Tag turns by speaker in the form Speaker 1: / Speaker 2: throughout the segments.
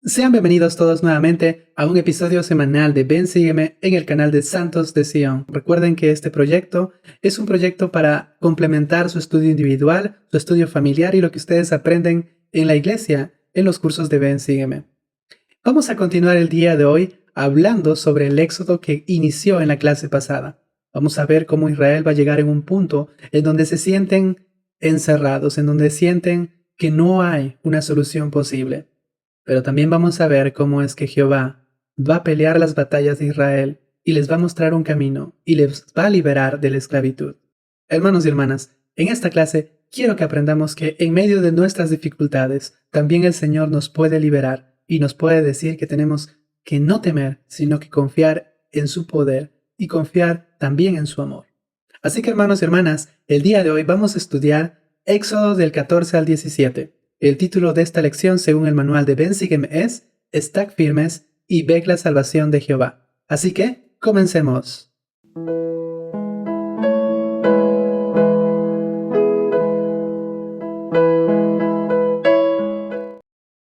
Speaker 1: Sean bienvenidos todos nuevamente a un episodio semanal de Ven Sígueme en el canal de Santos de Sion. Recuerden que este proyecto es un proyecto para complementar su estudio individual, su estudio familiar y lo que ustedes aprenden en la iglesia en los cursos de Ven Sígueme. Vamos a continuar el día de hoy hablando sobre el éxodo que inició en la clase pasada. Vamos a ver cómo Israel va a llegar en un punto en donde se sienten encerrados, en donde sienten que no hay una solución posible. Pero también vamos a ver cómo es que Jehová va a pelear las batallas de Israel y les va a mostrar un camino y les va a liberar de la esclavitud. Hermanos y hermanas, en esta clase quiero que aprendamos que en medio de nuestras dificultades también el Señor nos puede liberar y nos puede decir que tenemos que no temer, sino que confiar en su poder y confiar también en su amor. Así que hermanos y hermanas, el día de hoy vamos a estudiar Éxodo del 14 al 17. El título de esta lección, según el manual de Ven Sígueme, es Estad firmes y ved la salvación de Jehová. Así que, comencemos.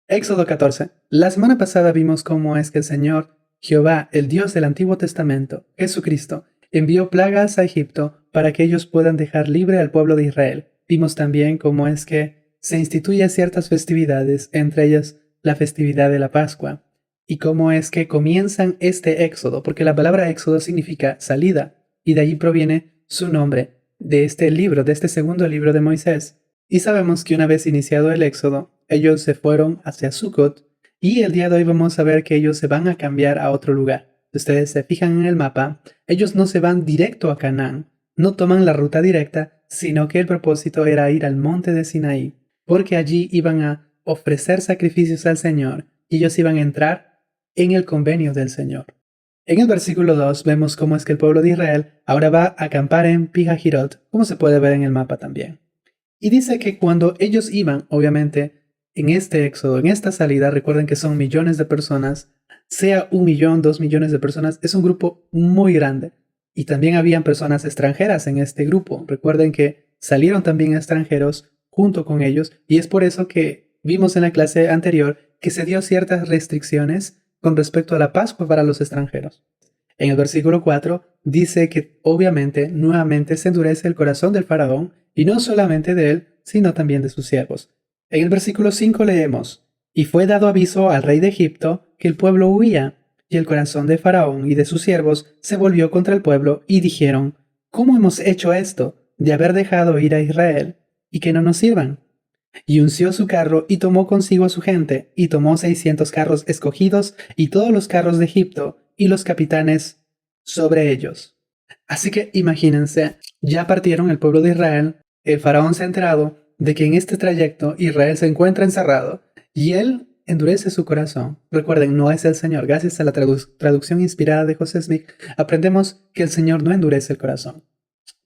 Speaker 1: Éxodo 14. La semana pasada vimos cómo es que el Señor, Jehová, el Dios del Antiguo Testamento, Jesucristo, envió plagas a Egipto para que ellos puedan dejar libre al pueblo de Israel. Vimos también cómo es que se instituye ciertas festividades, entre ellas la festividad de la Pascua, y cómo es que comienzan este éxodo, porque la palabra éxodo significa salida, y de allí proviene su nombre, de este libro, de este segundo libro de Moisés. Y sabemos que una vez iniciado el éxodo, ellos se fueron hacia Sucot, y el día de hoy vamos a ver que ellos se van a cambiar a otro lugar. Si ustedes se fijan en el mapa, ellos no se van directo a Canaán, no toman la ruta directa, sino que el propósito era ir al monte de Sinaí, porque allí iban a ofrecer sacrificios al Señor y ellos iban a entrar en el convenio del Señor. En el versículo 2 vemos cómo es que el pueblo de Israel ahora va a acampar en Pijahirot, como se puede ver en el mapa también. Y dice que cuando ellos iban, obviamente, en este éxodo, en esta salida, recuerden que son millones de personas, sea 1 millón, 2 millones de personas, es un grupo muy grande. Y también habían personas extranjeras en este grupo. Recuerden que salieron también extranjeros junto con ellos, y es por eso que vimos en la clase anterior que se dio ciertas restricciones con respecto a la Pascua para los extranjeros. En el versículo 4 dice que obviamente nuevamente se endurece el corazón del faraón, y no solamente de él, sino también de sus siervos. En el versículo 5 leemos: y fue dado aviso al rey de Egipto que el pueblo huía, y el corazón de faraón y de sus siervos se volvió contra el pueblo, y dijeron: ¿cómo hemos hecho esto, de haber dejado ir a Israel, y que no nos sirvan? Y unció su carro, y tomó consigo a su gente, y tomó 600 carros escogidos, y todos los carros de Egipto, y los capitanes sobre ellos. Así que imagínense, ya partieron el pueblo de Israel, el faraón se ha enterado de que en este trayecto Israel se encuentra encerrado, y él endurece su corazón. Recuerden, no es el Señor. Gracias a la traducción inspirada de José Smith, aprendemos que el Señor no endurece el corazón.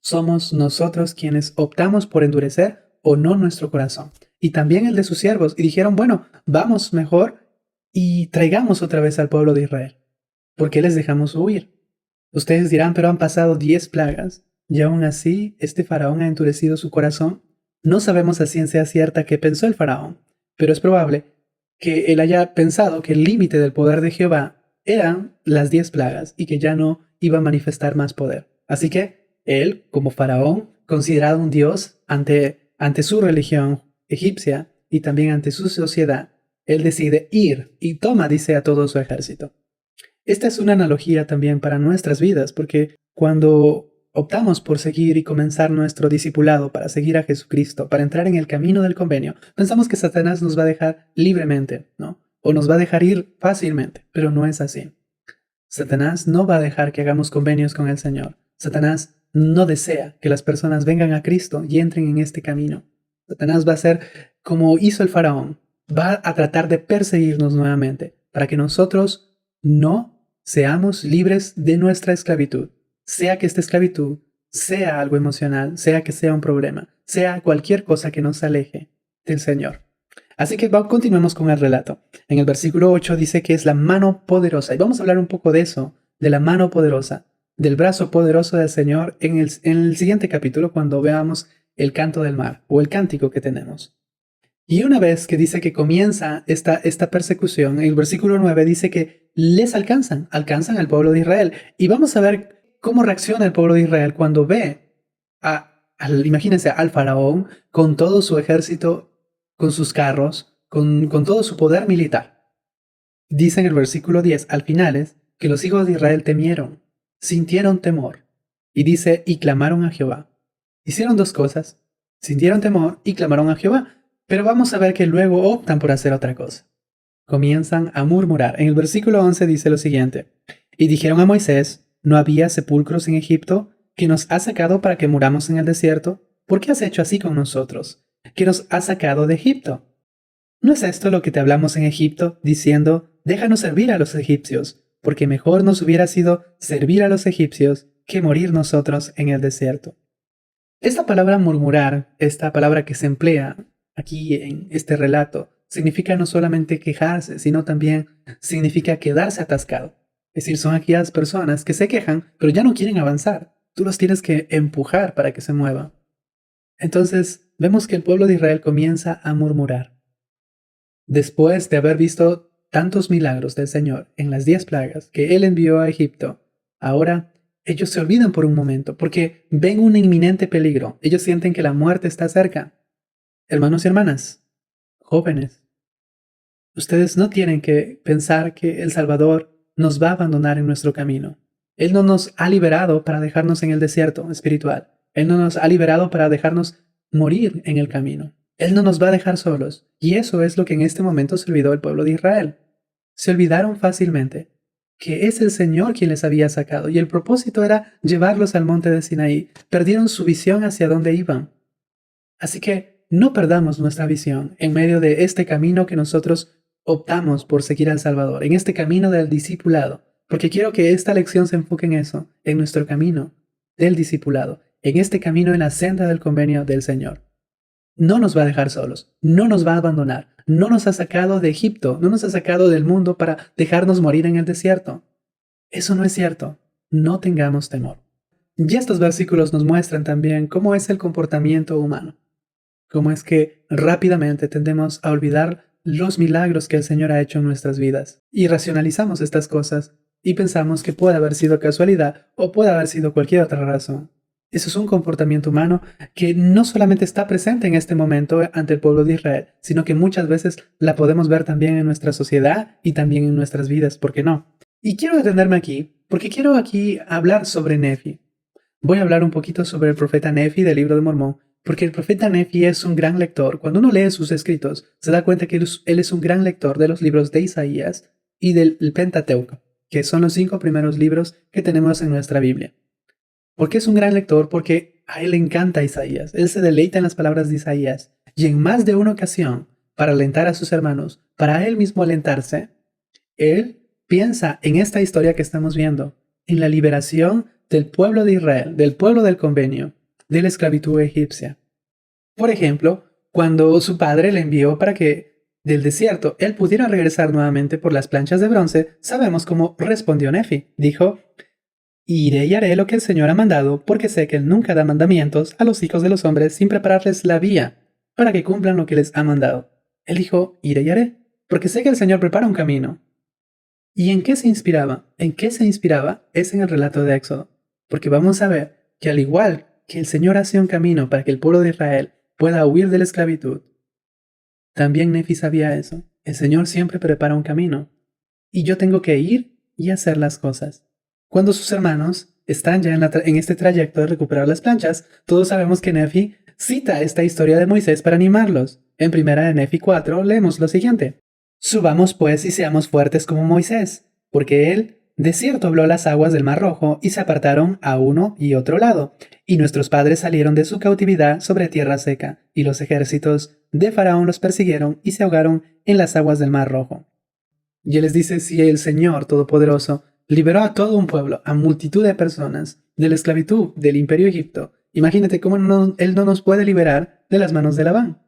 Speaker 1: Somos nosotros quienes optamos por endurecer o no nuestro corazón. Y también el de sus siervos. Y dijeron, bueno, vamos mejor y traigamos otra vez al pueblo de Israel. ¿Por qué les dejamos huir? Ustedes dirán, pero han pasado 10 plagas, y aún así este faraón ha endurecido su corazón. No sabemos a ciencia cierta qué pensó el faraón, pero es probable que él haya pensado que el límite del poder de Jehová eran las 10 plagas y que ya no iba a manifestar más poder. Así que él, como faraón, considerado un dios ante su religión egipcia y también ante su sociedad, él decide ir y toma, dice, a todo su ejército. Esta es una analogía también para nuestras vidas, porque cuando optamos por seguir y comenzar nuestro discipulado para seguir a Jesucristo, para entrar en el camino del convenio, pensamos que Satanás nos va a dejar libremente, ¿no? O nos va a dejar ir fácilmente, pero no es así. Satanás no va a dejar que hagamos convenios con el Señor. Satanás no desea que las personas vengan a Cristo y entren en este camino. Satanás va a hacer como hizo el faraón. Va a tratar de perseguirnos nuevamente para que nosotros no seamos libres de nuestra esclavitud. Sea que esta esclavitud sea algo emocional, sea que sea un problema, sea cualquier cosa que nos aleje del Señor. Así que continuemos con el relato. En el versículo 8 dice que es la mano poderosa. Y vamos a hablar un poco de eso, de la mano poderosa, del brazo poderoso del Señor en el siguiente capítulo, cuando veamos el canto del mar o el cántico que tenemos. Y una vez que dice que comienza esta persecución, el versículo 9 dice que les alcanzan al pueblo de Israel. Y vamos a ver cómo reacciona el pueblo de Israel cuando ve imagínense, al faraón con todo su ejército, con sus carros, con todo su poder militar. Dice en el versículo 10, al final, que los hijos de Israel temieron, sintieron temor. Y dice, y clamaron a Jehová. Hicieron dos cosas, sintieron temor y clamaron a Jehová. Pero vamos a ver que luego optan por hacer otra cosa. Comienzan a murmurar. En el versículo 11 dice lo siguiente, y dijeron a Moisés, ¿no había sepulcros en Egipto que nos has sacado para que muramos en el desierto? ¿Por qué has hecho así con nosotros, que nos has sacado de Egipto? ¿No es esto lo que te hablamos en Egipto, diciendo, déjanos servir a los egipcios, porque mejor nos hubiera sido servir a los egipcios que morir nosotros en el desierto? Esta palabra murmurar, esta palabra que se emplea aquí en este relato, significa no solamente quejarse, sino también significa quedarse atascado. Es decir, son aquellas personas que se quejan, pero ya no quieren avanzar. Tú los tienes que empujar para que se muevan. Entonces, vemos que el pueblo de Israel comienza a murmurar. Después de haber visto tantos milagros del Señor en las 10 plagas que Él envió a Egipto, ahora ellos se olvidan por un momento porque ven un inminente peligro. Ellos sienten que la muerte está cerca. Hermanos y hermanas, jóvenes, ustedes no tienen que pensar que el Salvador nos va a abandonar en nuestro camino. Él no nos ha liberado para dejarnos en el desierto espiritual. Él no nos ha liberado para dejarnos morir en el camino. Él no nos va a dejar solos. Y eso es lo que en este momento se olvidó el pueblo de Israel. Se olvidaron fácilmente que es el Señor quien les había sacado y el propósito era llevarlos al monte de Sinaí. Perdieron su visión hacia dónde iban. Así que no perdamos nuestra visión en medio de este camino que nosotros optamos por seguir al Salvador, en este camino del discipulado, porque quiero que esta lección se enfoque en eso, en nuestro camino del discipulado, en este camino en la senda del convenio del Señor. No nos va a dejar solos, no nos va a abandonar, no nos ha sacado de Egipto, no nos ha sacado del mundo para dejarnos morir en el desierto. Eso no es cierto, no tengamos temor. Y estos versículos nos muestran también cómo es el comportamiento humano, cómo es que rápidamente tendemos a olvidar los milagros que el Señor ha hecho en nuestras vidas y racionalizamos estas cosas y pensamos que puede haber sido casualidad o puede haber sido cualquier otra razón. Eso es un comportamiento humano que no solamente está presente en este momento ante el pueblo de Israel, sino que muchas veces la podemos ver también en nuestra sociedad y también en nuestras vidas, ¿por qué no? Y quiero detenerme aquí, porque quiero aquí hablar sobre Nefi. Voy a hablar un poquito sobre el profeta Nefi del libro de Mormón, porque el profeta Nefi es un gran lector. Cuando uno lee sus escritos, se da cuenta que él es un gran lector de los libros de Isaías y del Pentateuco, que son los 5 primeros libros que tenemos en nuestra Biblia. ¿Por qué es un gran lector? Porque a él le encanta Isaías. Él se deleita en las palabras de Isaías. Y en más de una ocasión, para alentar a sus hermanos, para él mismo alentarse, él piensa en esta historia que estamos viendo, en la liberación del pueblo de Israel, del pueblo del convenio, de la esclavitud egipcia. Por ejemplo, cuando su padre le envió para que del desierto él pudiera regresar nuevamente por las planchas de bronce, sabemos cómo respondió Nefi. Dijo, iré y haré lo que el Señor ha mandado, porque sé que Él nunca da mandamientos a los hijos de los hombres sin prepararles la vía para que cumplan lo que les ha mandado. Él dijo, iré y haré, porque sé que el Señor prepara un camino. ¿Y en qué se inspiraba? ¿En qué se inspiraba? Es en el relato de Éxodo, porque vamos a ver que al igual que el Señor hace un camino para que el pueblo de Israel pueda huir de la esclavitud, también Nefi sabía eso. El Señor siempre prepara un camino, y yo tengo que ir y hacer las cosas. Cuando sus hermanos están ya en este trayecto de recuperar las planchas, todos sabemos que Nefi cita esta historia de Moisés para animarlos. En primera de Nefi 4 leemos lo siguiente. Subamos pues y seamos fuertes como Moisés, porque él de cierto habló a las aguas del Mar Rojo y se apartaron a uno y otro lado, y nuestros padres salieron de su cautividad sobre tierra seca, y los ejércitos de Faraón los persiguieron y se ahogaron en las aguas del Mar Rojo. Y él les dice, si el Señor Todopoderoso liberó a todo un pueblo, a multitud de personas, de la esclavitud del imperio Egipto, imagínate cómo Él no nos puede liberar de las manos de Labán.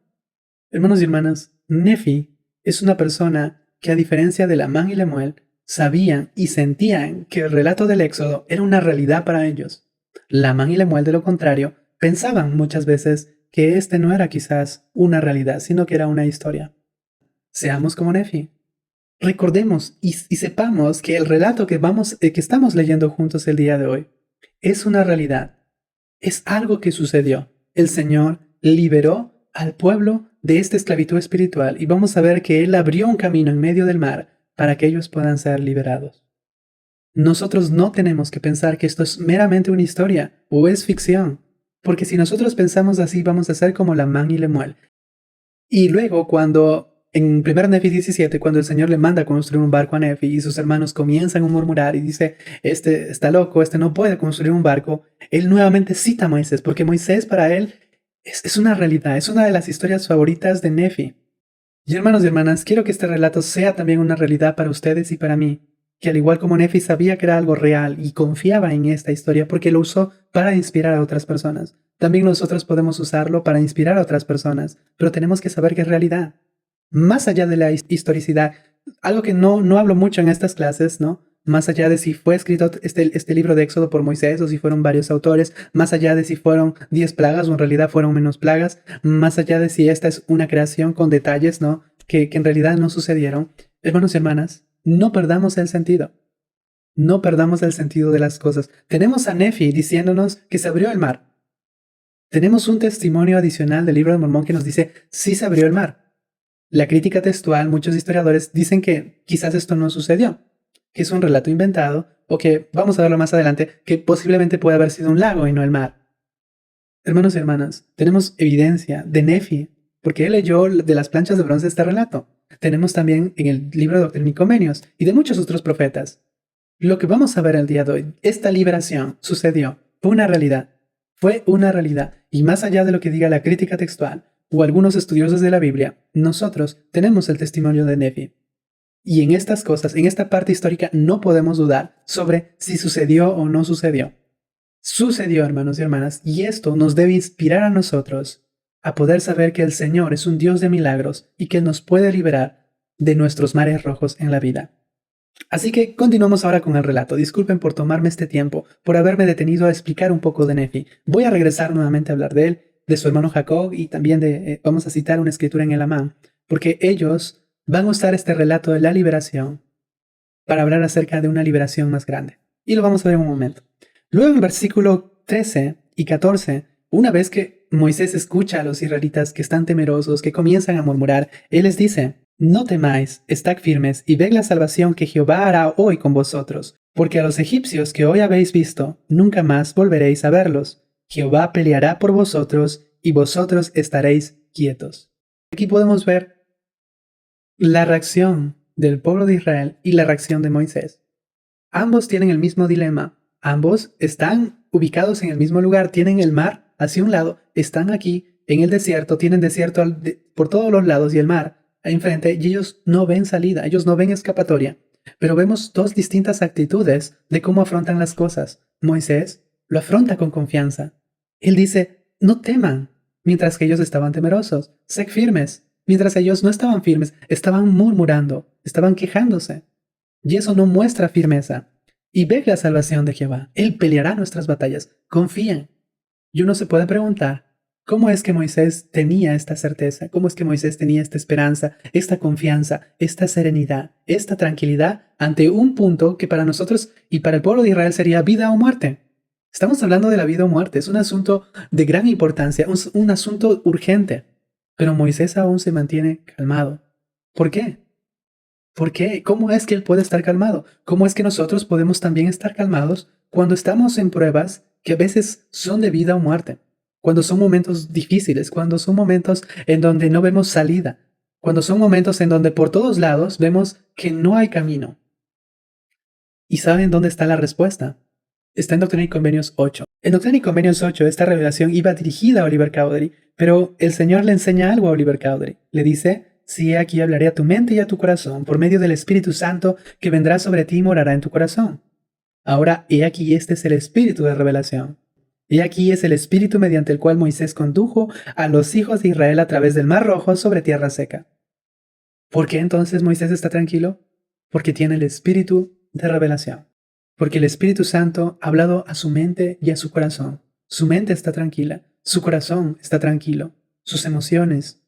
Speaker 1: Hermanos y hermanas, Nefi es una persona que, a diferencia de Lamán y Lemuel, sabían y sentían que el relato del Éxodo era una realidad para ellos. Lamán y Lemuel, de lo contrario, pensaban muchas veces que este no era quizás una realidad, sino que era una historia. Seamos como Nefi. Recordemos y sepamos que el relato que estamos leyendo juntos el día de hoy es una realidad. Es algo que sucedió. El Señor liberó al pueblo de esta esclavitud espiritual y vamos a ver que Él abrió un camino en medio del mar para que ellos puedan ser liberados. Nosotros no tenemos que pensar que esto es meramente una historia o es ficción, porque si nosotros pensamos así vamos a ser como Lamán y Lemuel. Y luego cuando en 1 Nefi 17, cuando el Señor le manda a construir un barco a Nefi y sus hermanos comienzan a murmurar y dice, este está loco, este no puede construir un barco, él nuevamente cita a Moisés, porque Moisés para él es una realidad, es una de las historias favoritas de Nefi. Y hermanos y hermanas, quiero que este relato sea también una realidad para ustedes y para mí, que al igual como Nefi sabía que era algo real y confiaba en esta historia porque lo usó para inspirar a otras personas. También nosotros podemos usarlo para inspirar a otras personas, pero tenemos que saber que es realidad. Más allá de la historicidad, algo que no hablo mucho en estas clases, ¿no? Más allá de si fue escrito este libro de Éxodo por Moisés o si fueron varios autores, más allá de si fueron 10 plagas o en realidad fueron menos plagas, más allá de si esta es una creación con detalles, ¿no? Que en realidad no sucedieron. Hermanos y hermanas, no perdamos el sentido. No perdamos el sentido de las cosas. Tenemos a Nefi diciéndonos que se abrió el mar. Tenemos un testimonio adicional del libro de Mormón que nos dice, sí se abrió el mar. La crítica textual, muchos historiadores dicen que quizás esto no sucedió, que es un relato inventado, o que, vamos a verlo más adelante, que posiblemente puede haber sido un lago y no el mar. Hermanos y hermanas, tenemos evidencia de Nefi, porque él leyó de las planchas de bronce este relato. Tenemos también en el libro de Doctrina y Convenios y de muchos otros profetas. Lo que vamos a ver el día de hoy, esta liberación sucedió, fue una realidad. Fue una realidad, y más allá de lo que diga la crítica textual, o algunos estudiosos de la Biblia, nosotros tenemos el testimonio de Nefi. Y en estas cosas, en esta parte histórica, no podemos dudar sobre si sucedió o no sucedió. Sucedió, hermanos y hermanas, y esto nos debe inspirar a nosotros a poder saber que el Señor es un Dios de milagros y que nos puede liberar de nuestros mares rojos en la vida. Así que continuamos ahora con el relato. Disculpen por tomarme este tiempo, por haberme detenido a explicar un poco de Nefi. Voy a regresar nuevamente a hablar de él, de su hermano Jacob y también vamos a citar una escritura en el Amán, porque ellos van a usar este relato de la liberación para hablar acerca de una liberación más grande. Y lo vamos a ver en un momento. Luego en el versículo 13 y 14, una vez que Moisés escucha a los israelitas que están temerosos, que comienzan a murmurar, él les dice, no temáis, estad firmes y ved la salvación que Jehová hará hoy con vosotros, porque a los egipcios que hoy habéis visto, nunca más volveréis a verlos. Jehová peleará por vosotros y vosotros estaréis quietos. Aquí podemos ver la reacción del pueblo de Israel y la reacción de Moisés. Ambos tienen el mismo dilema. Ambos están ubicados en el mismo lugar, tienen el mar hacia un lado, están aquí en el desierto, tienen desierto por todos los lados y el mar enfrente y ellos no ven salida, ellos no ven escapatoria. Pero vemos dos distintas actitudes de cómo afrontan las cosas. Moisés lo afronta con confianza. Él dice, no teman, mientras que ellos estaban temerosos. Sed firmes, mientras ellos no estaban firmes, estaban murmurando, estaban quejándose. Y eso no muestra firmeza. Y ve la salvación de Jehová. Él peleará nuestras batallas. Confíen. Y uno se puede preguntar, ¿cómo es que Moisés tenía esta certeza? ¿Cómo es que Moisés tenía esta esperanza, esta confianza, esta serenidad, esta tranquilidad ante un punto que para nosotros y para el pueblo de Israel sería vida o muerte? Estamos hablando de la vida o muerte. Es un asunto de gran importancia, un asunto urgente. Pero Moisés aún se mantiene calmado. ¿Por qué? ¿Por qué? ¿Cómo es que él puede estar calmado? ¿Cómo es que nosotros podemos también estar calmados cuando estamos en pruebas que a veces son de vida o muerte? Cuando son momentos difíciles, cuando son momentos en donde no vemos salida, cuando son momentos en donde por todos lados vemos que no hay camino. ¿Y saben dónde está la respuesta? Está en Doctrina y Convenios 8. En Doctrina y Convenios 8 esta revelación iba dirigida a Oliver Cowdery, pero el Señor le enseña algo a Oliver Cowdery. Le dice, sí, aquí hablaré a tu mente y a tu corazón por medio del Espíritu Santo que vendrá sobre ti y morará en tu corazón. Ahora, he aquí este es el Espíritu de revelación. He aquí es el Espíritu mediante el cual Moisés condujo a los hijos de Israel a través del Mar Rojo sobre tierra seca. ¿Por qué entonces Moisés está tranquilo? Porque tiene el Espíritu de revelación. Porque el Espíritu Santo ha hablado a su mente y a su corazón. Su mente está tranquila. Su corazón está tranquilo. Sus emociones,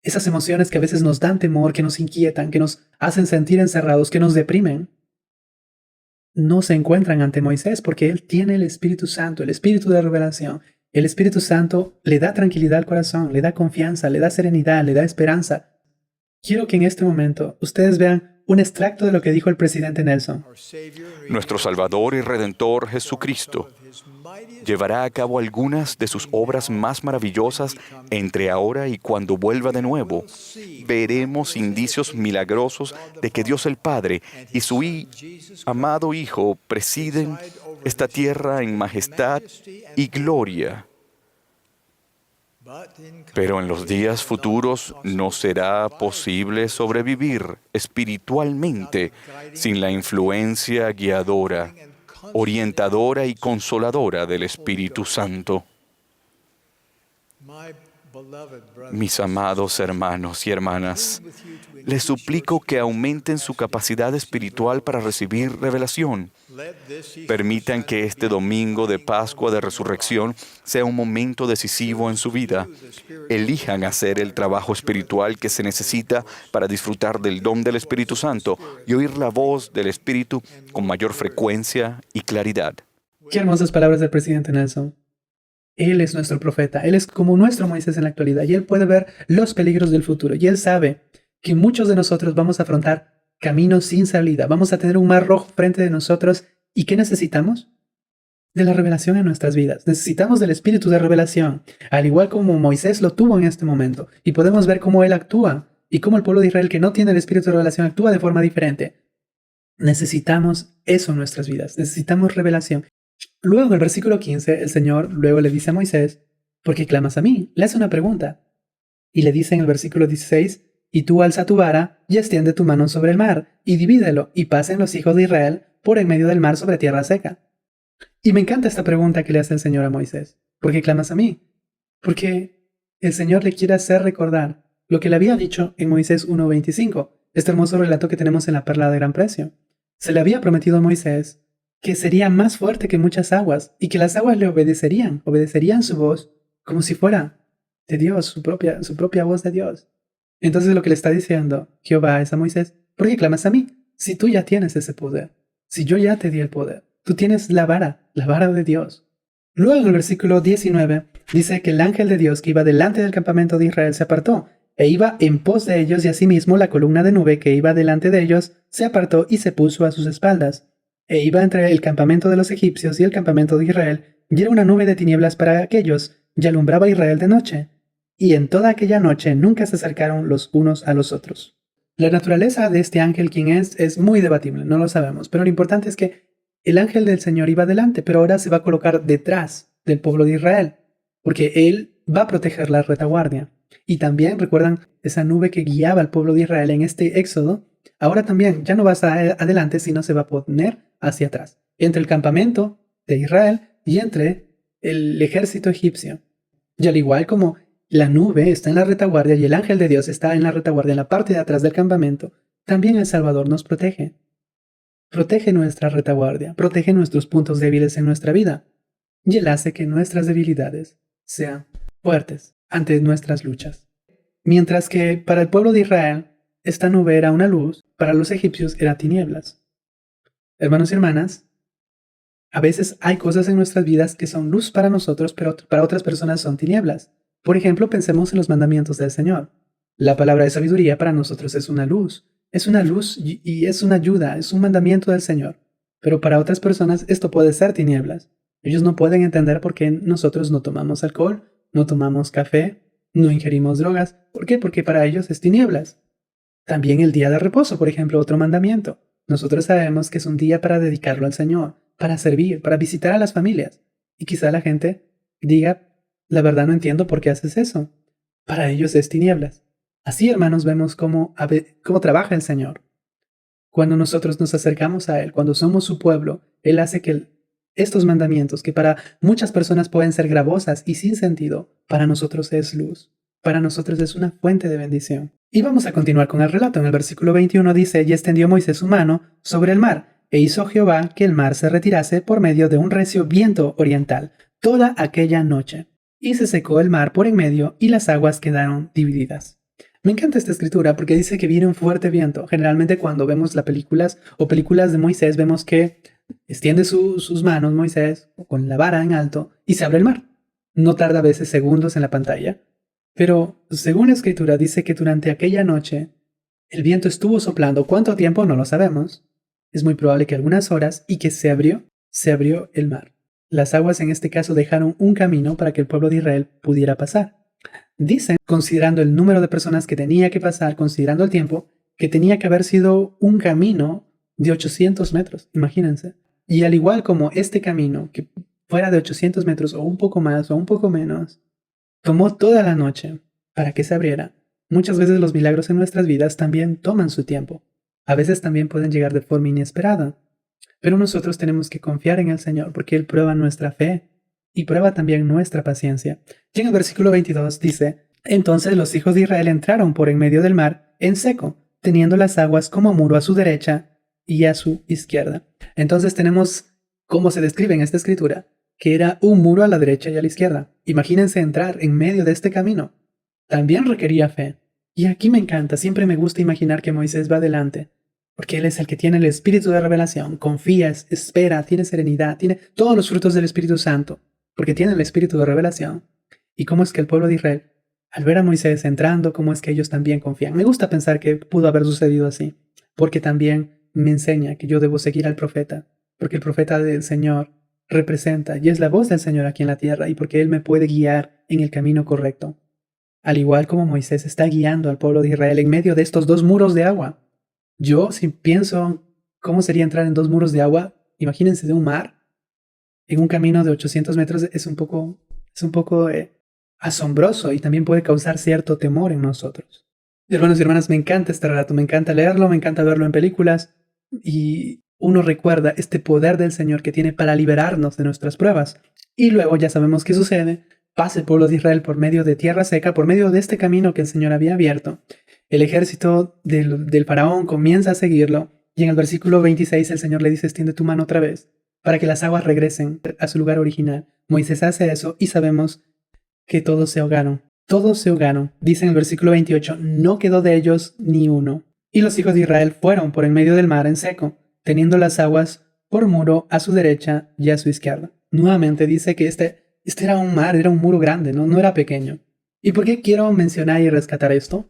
Speaker 1: esas emociones que a veces nos dan temor, que nos inquietan, que nos hacen sentir encerrados, que nos deprimen, no se encuentran ante Moisés porque él tiene el Espíritu Santo, el Espíritu de revelación. El Espíritu Santo le da tranquilidad al corazón, le da confianza, le da serenidad, le da esperanza. Quiero que en este momento ustedes vean un extracto de lo que dijo el presidente Nelson.
Speaker 2: Nuestro Salvador y Redentor Jesucristo llevará a cabo algunas de sus obras más maravillosas entre ahora y cuando vuelva de nuevo. Veremos indicios milagrosos de que Dios el Padre y su amado Hijo presiden esta tierra en majestad y gloria. Pero en los días futuros no será posible sobrevivir espiritualmente sin la influencia guiadora, orientadora y consoladora del Espíritu Santo. Mis amados hermanos y hermanas, les suplico que aumenten su capacidad espiritual para recibir revelación. Permitan que este domingo de Pascua de Resurrección sea un momento decisivo en su vida. Elijan hacer el trabajo espiritual que se necesita para disfrutar del don del Espíritu Santo y oír la voz del Espíritu con mayor frecuencia y claridad.
Speaker 1: Qué hermosas palabras del presidente Nelson. Él es nuestro profeta, él es como nuestro Moisés en la actualidad y él puede ver los peligros del futuro y él sabe que muchos de nosotros vamos a afrontar caminos sin salida, vamos a tener un mar rojo frente de nosotros. ¿Y qué necesitamos? De la revelación en nuestras vidas. Necesitamos del espíritu de revelación, al igual como Moisés lo tuvo en este momento, y podemos ver cómo él actúa y cómo el pueblo de Israel que no tiene el espíritu de revelación actúa de forma diferente. Necesitamos eso en nuestras vidas, necesitamos revelación. Luego en el versículo 15, el Señor luego le dice a Moisés, ¿por qué clamas a mí? Le hace una pregunta. Y le dice en el versículo 16, y tú alza tu vara y extiende tu mano sobre el mar, y divídelo, y pasen los hijos de Israel por en medio del mar sobre tierra seca. Y me encanta esta pregunta que le hace el Señor a Moisés. ¿Por qué clamas a mí? Porque el Señor le quiere hacer recordar lo que le había dicho en Moisés 1:25, este hermoso relato que tenemos en la Perla de Gran Precio. Se le había prometido a Moisés que sería más fuerte que muchas aguas y que las aguas le obedecerían su voz como si fuera de Dios, su propia voz de Dios. Entonces lo que le está diciendo Jehová es a Moisés, ¿por qué clamas a mí? Si tú ya tienes ese poder, si yo ya te di el poder, tú tienes la vara de Dios. Luego en el versículo 19 dice que el ángel de Dios que iba delante del campamento de Israel se apartó e iba en pos de ellos y asimismo la columna de nube que iba delante de ellos se apartó y se puso a sus espaldas. E iba entre el campamento de los egipcios y el campamento de Israel, y era una nube de tinieblas para aquellos, y alumbraba a Israel de noche. Y en toda aquella noche nunca se acercaron los unos a los otros. La naturaleza de este ángel, quién es muy debatible, no lo sabemos, pero lo importante es que el ángel del Señor iba delante, pero ahora se va a colocar detrás del pueblo de Israel, porque él va a proteger la retaguardia. Y también, recuerdan, esa nube que guiaba al pueblo de Israel en este éxodo, ahora también ya no va a estar adelante, sino se va a poner hacia atrás, entre el campamento de Israel y entre el ejército egipcio. Y al igual como la nube está en la retaguardia y el ángel de Dios está en la retaguardia en la parte de atrás del campamento, también el Salvador nos protege. Protege nuestra retaguardia, protege nuestros puntos débiles en nuestra vida. Y Él hace que nuestras debilidades sean fuertes ante nuestras luchas. Mientras que para el pueblo de Israel, esta nube era una luz, para los egipcios era tinieblas. Hermanos y hermanas, a veces hay cosas en nuestras vidas que son luz para nosotros, pero para otras personas son tinieblas. Por ejemplo, pensemos en los mandamientos del Señor. La palabra de sabiduría para nosotros es una luz y es una ayuda, es un mandamiento del Señor. Pero para otras personas esto puede ser tinieblas. Ellos no pueden entender por qué nosotros no tomamos alcohol, no tomamos café, no ingerimos drogas. ¿Por qué? Porque para ellos es tinieblas. También el día de reposo, por ejemplo, otro mandamiento. Nosotros sabemos que es un día para dedicarlo al Señor, para servir, para visitar a las familias. Y quizá la gente diga, la verdad no entiendo por qué haces eso. Para ellos es tinieblas. Así, hermanos, vemos cómo trabaja el Señor. Cuando nosotros nos acercamos a Él, cuando somos su pueblo, Él hace que estos mandamientos, que para muchas personas pueden ser gravosas y sin sentido, para nosotros es luz. Para nosotros es una fuente de bendición. Y vamos a continuar con el relato. En el versículo 21 dice, y extendió Moisés su mano sobre el mar, e hizo Jehová que el mar se retirase por medio de un recio viento oriental toda aquella noche. y se secó el mar por en medio y las aguas quedaron divididas. Me encanta esta escritura porque dice que viene un fuerte viento. Generalmente cuando vemos las películas o películas de Moisés vemos que extiende sus manos Moisés con la vara en alto y se abre el mar. No tarda a veces segundos en la pantalla. Pero según la escritura dice que durante aquella noche el viento estuvo soplando. ¿Cuánto tiempo? No lo sabemos. Es muy probable que algunas horas y que se abrió el mar. Las aguas en este caso dejaron un camino para que el pueblo de Israel pudiera pasar. Dicen, considerando el número de personas que tenía que pasar, considerando el tiempo, que tenía que haber sido un camino de 800 metros, imagínense. Y al igual como este camino, que fuera de 800 metros o un poco más o un poco menos, tomó toda la noche para que se abriera. Muchas veces los milagros en nuestras vidas también toman su tiempo. A veces también pueden llegar de forma inesperada. Pero nosotros tenemos que confiar en el Señor porque Él prueba nuestra fe y prueba también nuestra paciencia. Y en el versículo 22 dice, entonces los hijos de Israel entraron por en medio del mar en seco, teniendo las aguas como muro a su derecha y a su izquierda. Entonces tenemos cómo se describe en esta escritura, que era un muro a la derecha y a la izquierda. Imagínense entrar en medio de este camino. También requería fe. Y aquí me encanta, siempre me gusta imaginar que Moisés va adelante, porque él es el que tiene el espíritu de revelación, confía, espera, tiene serenidad, tiene todos los frutos del Espíritu Santo, porque tiene el espíritu de revelación. Y cómo es que el pueblo de Israel, al ver a Moisés entrando, cómo es que ellos también confían. Me gusta pensar que pudo haber sucedido así, porque también me enseña que yo debo seguir al profeta, porque el profeta del Señor representa y es la voz del Señor aquí en la tierra, y porque Él me puede guiar en el camino correcto. Al igual como Moisés está guiando al pueblo de Israel en medio de estos dos muros de agua. Yo, si pienso cómo sería entrar en dos muros de agua, imagínense de un mar, en un camino de 800 metros, es un poco asombroso y también puede causar cierto temor en nosotros. Hermanos y hermanas, me encanta este relato, me encanta leerlo, me encanta verlo en películas y uno recuerda este poder del Señor que tiene para liberarnos de nuestras pruebas. Y luego ya sabemos qué sucede. Pasa el pueblo de Israel por medio de tierra seca, por medio de este camino que el Señor había abierto. El ejército del faraón comienza a seguirlo y en el versículo 26 el Señor le dice, extiende tu mano otra vez para que las aguas regresen a su lugar original. Moisés hace eso y sabemos que todos se ahogaron. Todos se ahogaron. Dice en el versículo 28, no quedó de ellos ni uno. Y los hijos de Israel fueron por en medio del mar en seco, teniendo las aguas por muro a su derecha y a su izquierda. Nuevamente dice que este era un mar, era un muro grande, no era pequeño. ¿Y por qué quiero mencionar y rescatar esto?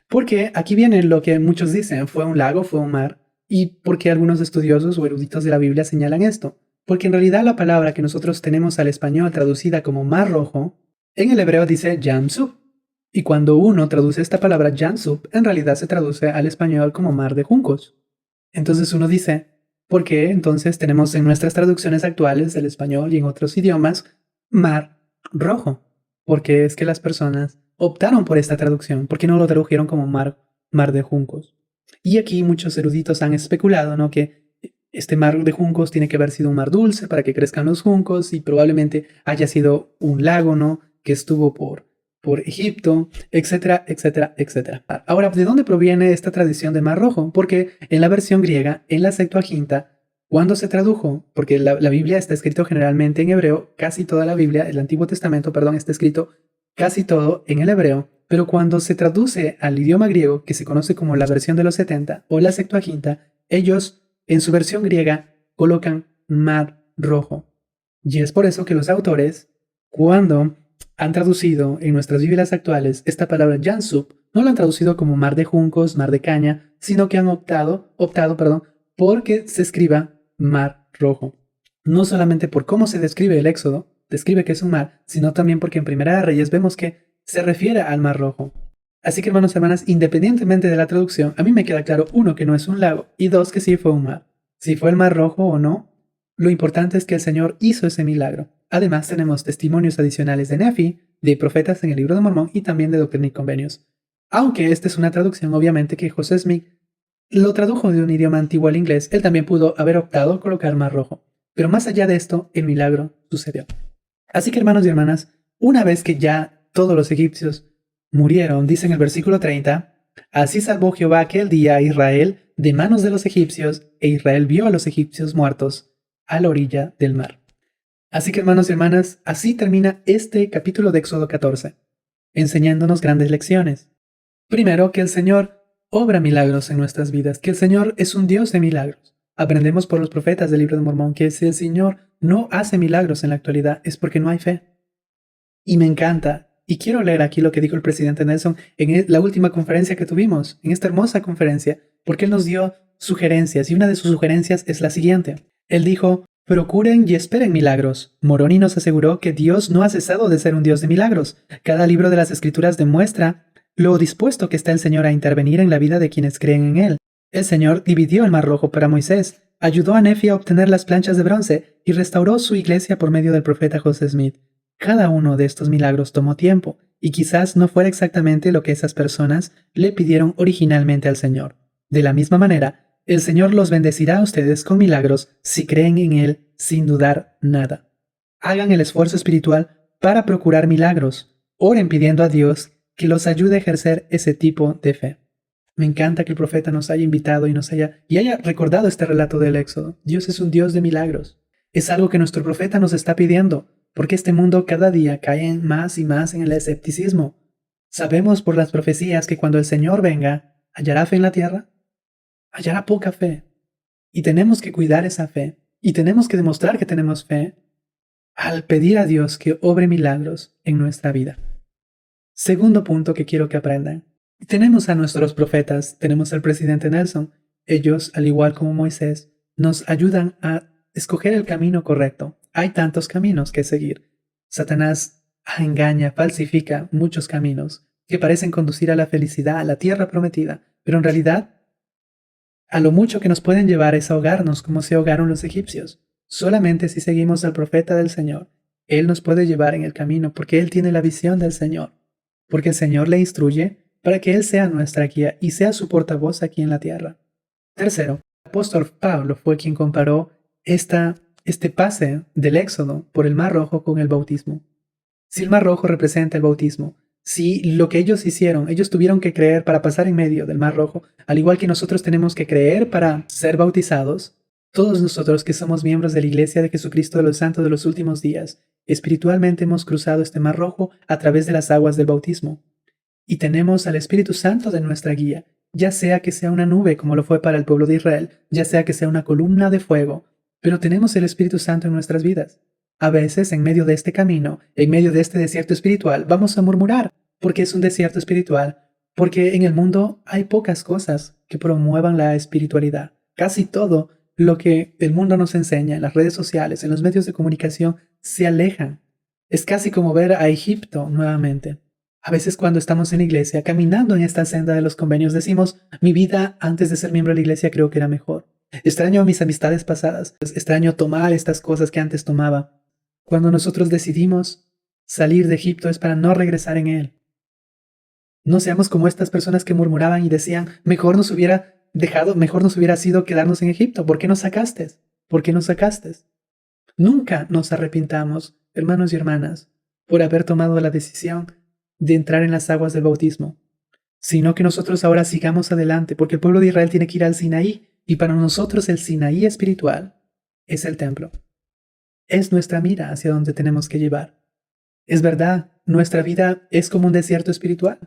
Speaker 1: Porque aquí viene lo que muchos dicen, fue un lago, fue un mar. ¿Y por qué algunos estudiosos o eruditos de la Biblia señalan esto? Porque en realidad la palabra que nosotros tenemos al español traducida como mar rojo, en el hebreo dice Yam Suf. Y cuando uno traduce esta palabra Yam Suf, en realidad se traduce al español como mar de juncos. Entonces uno dice, ¿por qué entonces tenemos en nuestras traducciones actuales del español y en otros idiomas mar rojo? Porque es que las personas optaron por esta traducción, porque no lo tradujeron como mar de juncos. Y aquí muchos eruditos han especulado, ¿no?, que este mar de juncos tiene que haber sido un mar dulce para que crezcan los juncos y probablemente haya sido un lago, ¿no?, que estuvo por Egipto, etcétera, etcétera, etcétera. Ahora, ¿de dónde proviene esta tradición de mar rojo? Porque en la versión griega, en la Septuaginta, cuando se tradujo, porque la Biblia está escrito generalmente en hebreo, casi toda la Biblia, el Antiguo Testamento, perdón, está escrito casi todo en el hebreo, pero cuando se traduce al idioma griego, que se conoce como la versión de los 70 o la Septuaginta, ellos en su versión griega colocan mar rojo. Y es por eso que los autores, cuando han traducido en nuestras Biblias actuales esta palabra Yam Suf, no la han traducido como mar de juncos, mar de caña, sino que han optado, porque se escriba mar rojo. No solamente por cómo se describe el Éxodo, describe que es un mar, sino también porque en Primera de Reyes vemos que se refiere al mar rojo. Así que, hermanos y hermanas, independientemente de la traducción, a mí me queda claro, uno, que no es un lago, y dos, que sí fue un mar. Si fue el mar rojo o no, lo importante es que el Señor hizo ese milagro. Además, tenemos testimonios adicionales de Nefi, de profetas en el Libro de Mormón y también de Doctrina y Convenios. Aunque esta es una traducción, obviamente, que José Smith lo tradujo de un idioma antiguo al inglés, él también pudo haber optado colocar mar rojo. Pero más allá de esto, el milagro sucedió. Así que, hermanos y hermanas, una vez que ya todos los egipcios murieron, dice en el versículo 30, así salvó Jehová aquel día a Israel de manos de los egipcios, e Israel vio a los egipcios muertos a la orilla del mar. Así que hermanos y hermanas, así termina este capítulo de Éxodo 14, enseñándonos grandes lecciones. Primero, que el Señor obra milagros en nuestras vidas, que el Señor es un Dios de milagros. Aprendemos por los profetas del libro de Mormón que si el Señor no hace milagros en la actualidad es porque no hay fe. Y me encanta, y quiero leer aquí lo que dijo el presidente Nelson en la última conferencia que tuvimos, en esta hermosa conferencia, porque él nos dio sugerencias, y una de sus sugerencias es la siguiente. Él dijo: procuren y esperen milagros. Moroni nos aseguró que Dios no ha cesado de ser un Dios de milagros. Cada libro de las Escrituras demuestra lo dispuesto que está el Señor a intervenir en la vida de quienes creen en Él. El Señor dividió el Mar Rojo para Moisés, ayudó a Nefi a obtener las planchas de bronce y restauró su iglesia por medio del profeta José Smith. Cada uno de estos milagros tomó tiempo, y quizás no fuera exactamente lo que esas personas le pidieron originalmente al Señor. De la misma manera, el Señor los bendecirá a ustedes con milagros si creen en Él sin dudar nada. Hagan el esfuerzo espiritual para procurar milagros. Oren pidiendo a Dios que los ayude a ejercer ese tipo de fe. Me encanta que el profeta nos haya invitado y haya recordado este relato del Éxodo. Dios es un Dios de milagros. Es algo que nuestro profeta nos está pidiendo, porque este mundo cada día cae más y más en el escepticismo. Sabemos por las profecías que cuando el Señor venga, ¿hallará fe en la tierra? Hallará poca fe. Y tenemos que cuidar esa fe. Y tenemos que demostrar que tenemos fe al pedir a Dios que obre milagros en nuestra vida. Segundo punto que quiero que aprendan. Tenemos a nuestros profetas, tenemos al presidente Nelson. Ellos, al igual como Moisés, nos ayudan a escoger el camino correcto. Hay tantos caminos que seguir. Satanás engaña, falsifica muchos caminos que parecen conducir a la felicidad, a la tierra prometida, pero en realidad a lo mucho que nos pueden llevar es ahogarnos como se ahogaron los egipcios. Solamente si seguimos al profeta del Señor, Él nos puede llevar en el camino porque Él tiene la visión del Señor, porque el Señor le instruye para que Él sea nuestra guía y sea su portavoz aquí en la tierra. Tercero, el apóstol Pablo fue quien comparó este pase del Éxodo por el Mar Rojo con el bautismo. Si el Mar Rojo representa el bautismo, si lo que ellos hicieron, ellos tuvieron que creer para pasar en medio del Mar Rojo, al igual que nosotros tenemos que creer para ser bautizados, todos nosotros que somos miembros de la Iglesia de Jesucristo de los Santos de los Últimos Días, espiritualmente hemos cruzado este Mar Rojo a través de las aguas del bautismo. Y tenemos al Espíritu Santo de nuestra guía, ya sea que sea una nube como lo fue para el pueblo de Israel, ya sea que sea una columna de fuego, pero tenemos el Espíritu Santo en nuestras vidas. A veces, en medio de este camino, en medio de este desierto espiritual, vamos a murmurar, porque es un desierto espiritual, porque en el mundo hay pocas cosas que promuevan la espiritualidad. Casi todo lo que el mundo nos enseña en las redes sociales, en los medios de comunicación, se alejan. Es casi como ver a Egipto nuevamente. A veces cuando estamos en la iglesia, caminando en esta senda de los convenios, decimos, mi vida antes de ser miembro de la iglesia creo que era mejor. Extraño mis amistades pasadas, extraño tomar estas cosas que antes tomaba. Cuando nosotros decidimos salir de Egipto es para no regresar en él. No seamos como estas personas que murmuraban y decían, mejor nos hubiera sido quedarnos en Egipto. ¿Por qué nos sacaste? ¿Por qué nos sacaste? Nunca nos arrepintamos, hermanos y hermanas, por haber tomado la decisión de entrar en las aguas del bautismo, sino que nosotros ahora sigamos adelante, porque el pueblo de Israel tiene que ir al Sinaí, y para nosotros el Sinaí espiritual es el templo. Es nuestra mira hacia donde tenemos que llevar. Es verdad, nuestra vida es como un desierto espiritual.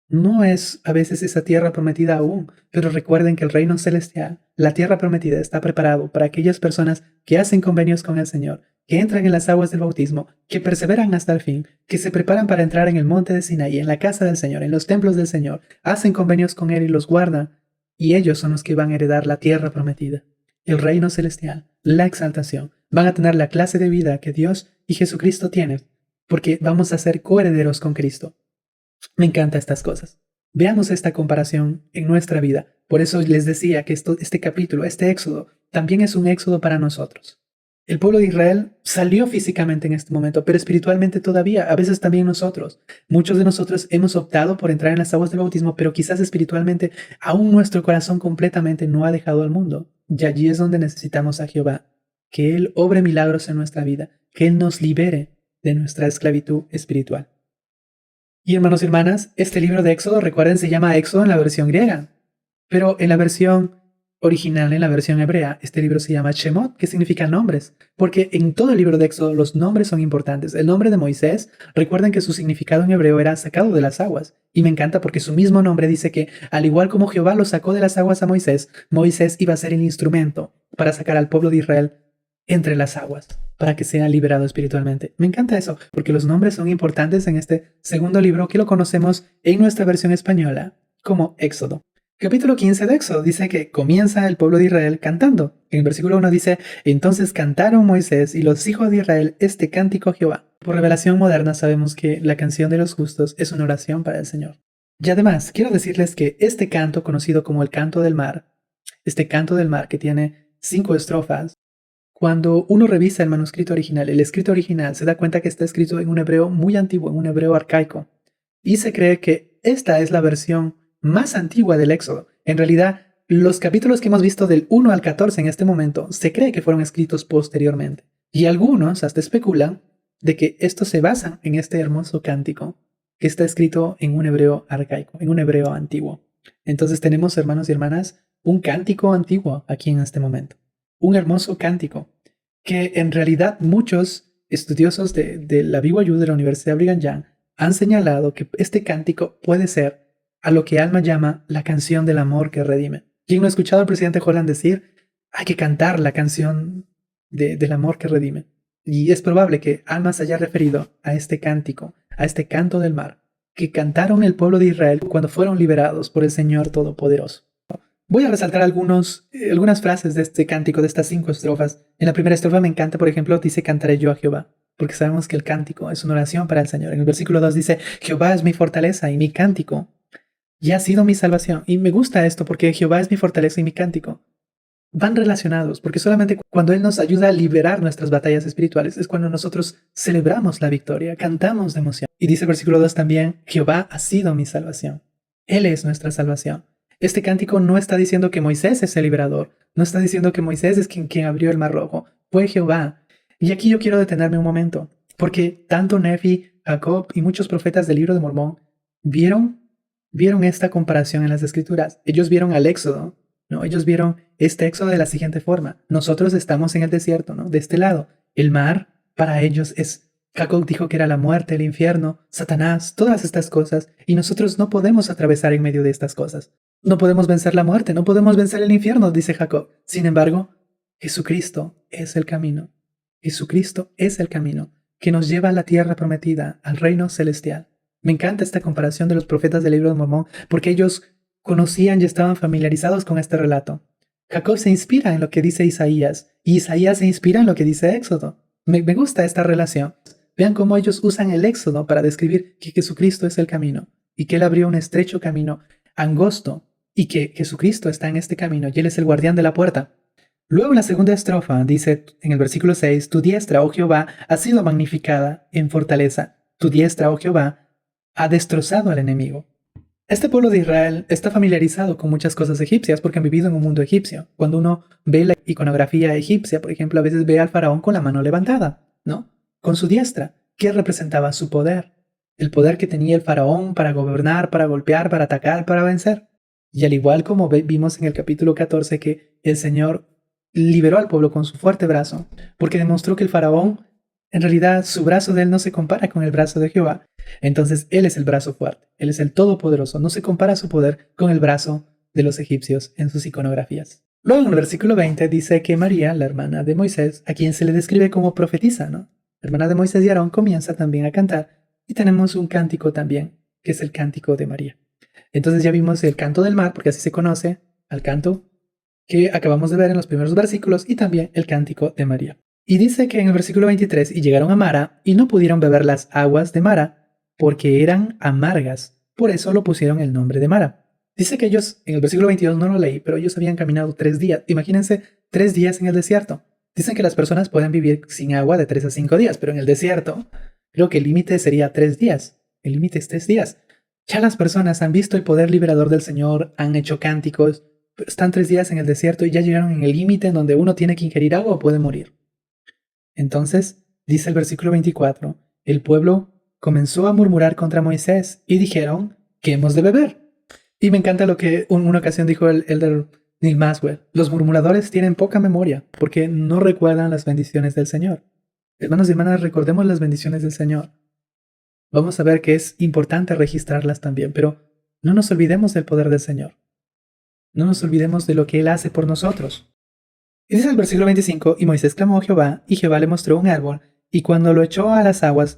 Speaker 1: No es a veces esa tierra prometida aún, pero recuerden que el reino celestial, la tierra prometida, está preparado para aquellas personas que hacen convenios con el Señor, que entran en las aguas del bautismo, que perseveran hasta el fin, que se preparan para entrar en el monte de Sinaí, en la casa del Señor, en los templos del Señor, hacen convenios con Él y los guardan, y ellos son los que van a heredar la tierra prometida, el reino celestial, la exaltación. Van a tener la clase de vida que Dios y Jesucristo tienen, porque vamos a ser coherederos con Cristo. Me encantan estas cosas. Veamos esta comparación en nuestra vida. Por eso les decía que este capítulo, este éxodo, también es un éxodo para nosotros. El pueblo de Israel salió físicamente en este momento, pero espiritualmente todavía, a veces también nosotros. Muchos de nosotros hemos optado por entrar en las aguas del bautismo, pero quizás espiritualmente aún nuestro corazón completamente no ha dejado al mundo. Y allí es donde necesitamos a Jehová, que Él obre milagros en nuestra vida, que Él nos libere de nuestra esclavitud espiritual. Y hermanos y hermanas, este libro de Éxodo, recuerden, se llama Éxodo en la versión griega, pero en la versión original, en la versión hebrea, este libro se llama Shemot, que significa nombres, porque en todo el libro de Éxodo los nombres son importantes. El nombre de Moisés, recuerden que su significado en hebreo era sacado de las aguas, y me encanta porque su mismo nombre dice que, al igual como Jehová lo sacó de las aguas a Moisés, Moisés iba a ser el instrumento para sacar al pueblo de Israel entre las aguas, para que sea liberado espiritualmente. Me encanta eso, porque los nombres son importantes en este segundo libro que lo conocemos en nuestra versión española como Éxodo. Capítulo 15 de Éxodo dice que comienza el pueblo de Israel cantando. En el versículo 1 dice, entonces cantaron Moisés y los hijos de Israel este cántico a Jehová. Por revelación moderna sabemos que la canción de los justos es una oración para el Señor. Y además, quiero decirles que este canto, conocido como el canto del mar, este canto del mar que tiene 5 estrofas, cuando uno revisa el manuscrito original, el escrito original, se da cuenta que está escrito en un hebreo muy antiguo, en un hebreo arcaico. Y se cree que esta es la versión más antigua del Éxodo. En realidad, los capítulos que hemos visto del 1 al 14 en este momento se cree que fueron escritos posteriormente. Y algunos hasta especulan de que estos se basan en este hermoso cántico que está escrito en un hebreo arcaico, en un hebreo antiguo. Entonces tenemos, hermanos y hermanas, un cántico antiguo aquí en este momento. Un hermoso cántico que en realidad muchos estudiosos de la BYU de la Universidad Brigham Young han señalado que este cántico puede ser a lo que Alma llama la canción del amor que redime. ¿Quién no ha escuchado al presidente Holland decir hay que cantar la canción del amor que redime? Y es probable que Alma se haya referido a este cántico, a este canto del mar, que cantaron el pueblo de Israel cuando fueron liberados por el Señor Todopoderoso. Voy a resaltar algunas frases de este cántico, de estas 5 estrofas. En la primera estrofa me encanta, por ejemplo, dice cantaré yo a Jehová, porque sabemos que el cántico es una oración para el Señor. En el versículo 2 dice, Jehová es mi fortaleza y mi cántico, y ha sido mi salvación. Y me gusta esto porque Jehová es mi fortaleza y mi cántico van relacionados, porque solamente cuando Él nos ayuda a liberar nuestras batallas espirituales es cuando nosotros celebramos la victoria, cantamos de emoción. Y dice el versículo 2 también, Jehová ha sido mi salvación. Él es nuestra salvación. Este cántico no está diciendo que Moisés es el liberador, no está diciendo que Moisés es quien abrió el mar rojo, fue Jehová. Y aquí yo quiero detenerme un momento, porque tanto Nefi, Jacob y muchos profetas del libro de Mormón vieron esta comparación en las Escrituras. Ellos vieron al Éxodo, ¿no? Ellos vieron este Éxodo de la siguiente forma. Nosotros estamos en el desierto, ¿no? De este lado. El mar para ellos es... Jacob dijo que era la muerte, el infierno, Satanás, todas estas cosas, y nosotros no podemos atravesar en medio de estas cosas. No podemos vencer la muerte, no podemos vencer el infierno, dice Jacob. Sin embargo, Jesucristo es el camino. Jesucristo es el camino que nos lleva a la tierra prometida, al reino celestial. Me encanta esta comparación de los profetas del libro de Mormón, porque ellos conocían y estaban familiarizados con este relato. Jacob se inspira en lo que dice Isaías, y Isaías se inspira en lo que dice Éxodo. Me gusta esta relación. Vean cómo ellos usan el Éxodo para describir que Jesucristo es el camino, y que Él abrió un estrecho camino angosto, y que Jesucristo está en este camino, y Él es el guardián de la puerta. Luego la segunda estrofa dice en el versículo 6, tu diestra, oh Jehová, ha sido magnificada en fortaleza. Tu diestra, oh Jehová, ha destrozado al enemigo. Este pueblo de Israel está familiarizado con muchas cosas egipcias porque han vivido en un mundo egipcio. Cuando uno ve la iconografía egipcia, por ejemplo, a veces ve al faraón con la mano levantada, ¿no? Con su diestra, que representaba su poder. El poder que tenía el faraón para gobernar, para golpear, para atacar, para vencer. Y al igual como vimos en el capítulo 14 que el Señor liberó al pueblo con su fuerte brazo, porque demostró que el faraón, en realidad, su brazo de él no se compara con el brazo de Jehová. Entonces, Él es el brazo fuerte, Él es el todopoderoso. No se compara su poder con el brazo de los egipcios en sus iconografías. Luego, en el versículo 20, dice que María, la hermana de Moisés, a quien se le describe como profetisa, ¿no? La hermana de Moisés y Aarón comienza también a cantar. Y tenemos un cántico también, que es el cántico de María. Entonces ya vimos el canto del mar, porque así se conoce al canto que acabamos de ver en los primeros versículos, y también el cántico de María. Y dice que en el versículo 23, y llegaron a Mara, y no pudieron beber las aguas de Mara, porque eran amargas. Por eso lo pusieron el nombre de Mara. Dice que ellos, en el versículo 22 no lo leí, pero ellos habían caminado 3 días. Imagínense 3 días en el desierto. Dicen que las personas pueden vivir sin agua de 3 a 5 días, pero en el desierto creo que el límite sería 3 días. El límite es 3 días. Ya las personas han visto el poder liberador del Señor, han hecho cánticos, pero están 3 días en el desierto y ya llegaron en el límite en donde uno tiene que ingerir agua o puede morir. Entonces, dice el versículo 24, el pueblo comenzó a murmurar contra Moisés y dijeron, ¿qué hemos de beber? Y me encanta lo que en una ocasión dijo el elder Neil Maxwell, los murmuradores tienen poca memoria porque no recuerdan las bendiciones del Señor. Hermanos y hermanas, recordemos las bendiciones del Señor. Vamos a ver que es importante registrarlas también, pero no nos olvidemos del poder del Señor. No nos olvidemos de lo que Él hace por nosotros. Y dice el versículo 25, y Moisés clamó a Jehová, y Jehová le mostró un árbol, y cuando lo echó a las aguas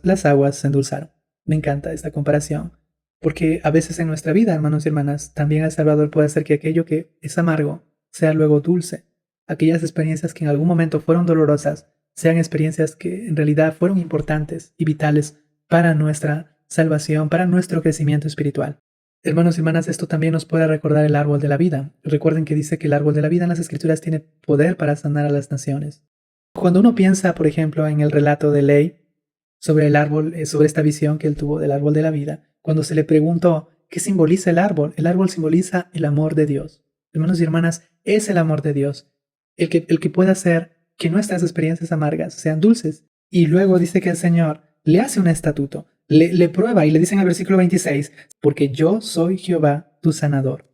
Speaker 1: se endulzaron. Me encanta esta comparación, porque a veces en nuestra vida, hermanos y hermanas, también el Salvador puede hacer que aquello que es amargo sea luego dulce. Aquellas experiencias que en algún momento fueron dolorosas, sean experiencias que en realidad fueron importantes y vitales para nuestra salvación, para nuestro crecimiento espiritual. Hermanos y hermanas, esto también nos puede recordar el árbol de la vida. Recuerden que dice que el árbol de la vida en las Escrituras tiene poder para sanar a las naciones. Cuando uno piensa, por ejemplo, en el relato de Ley sobre el árbol, sobre esta visión que él tuvo del árbol de la vida, cuando se le preguntó qué simboliza el árbol simboliza el amor de Dios. Hermanos y hermanas, es el amor de Dios el que puede hacer que nuestras experiencias amargas sean dulces. Y luego dice que el Señor le hace un estatuto, le prueba y le dice en el versículo 26, porque yo soy Jehová tu sanador.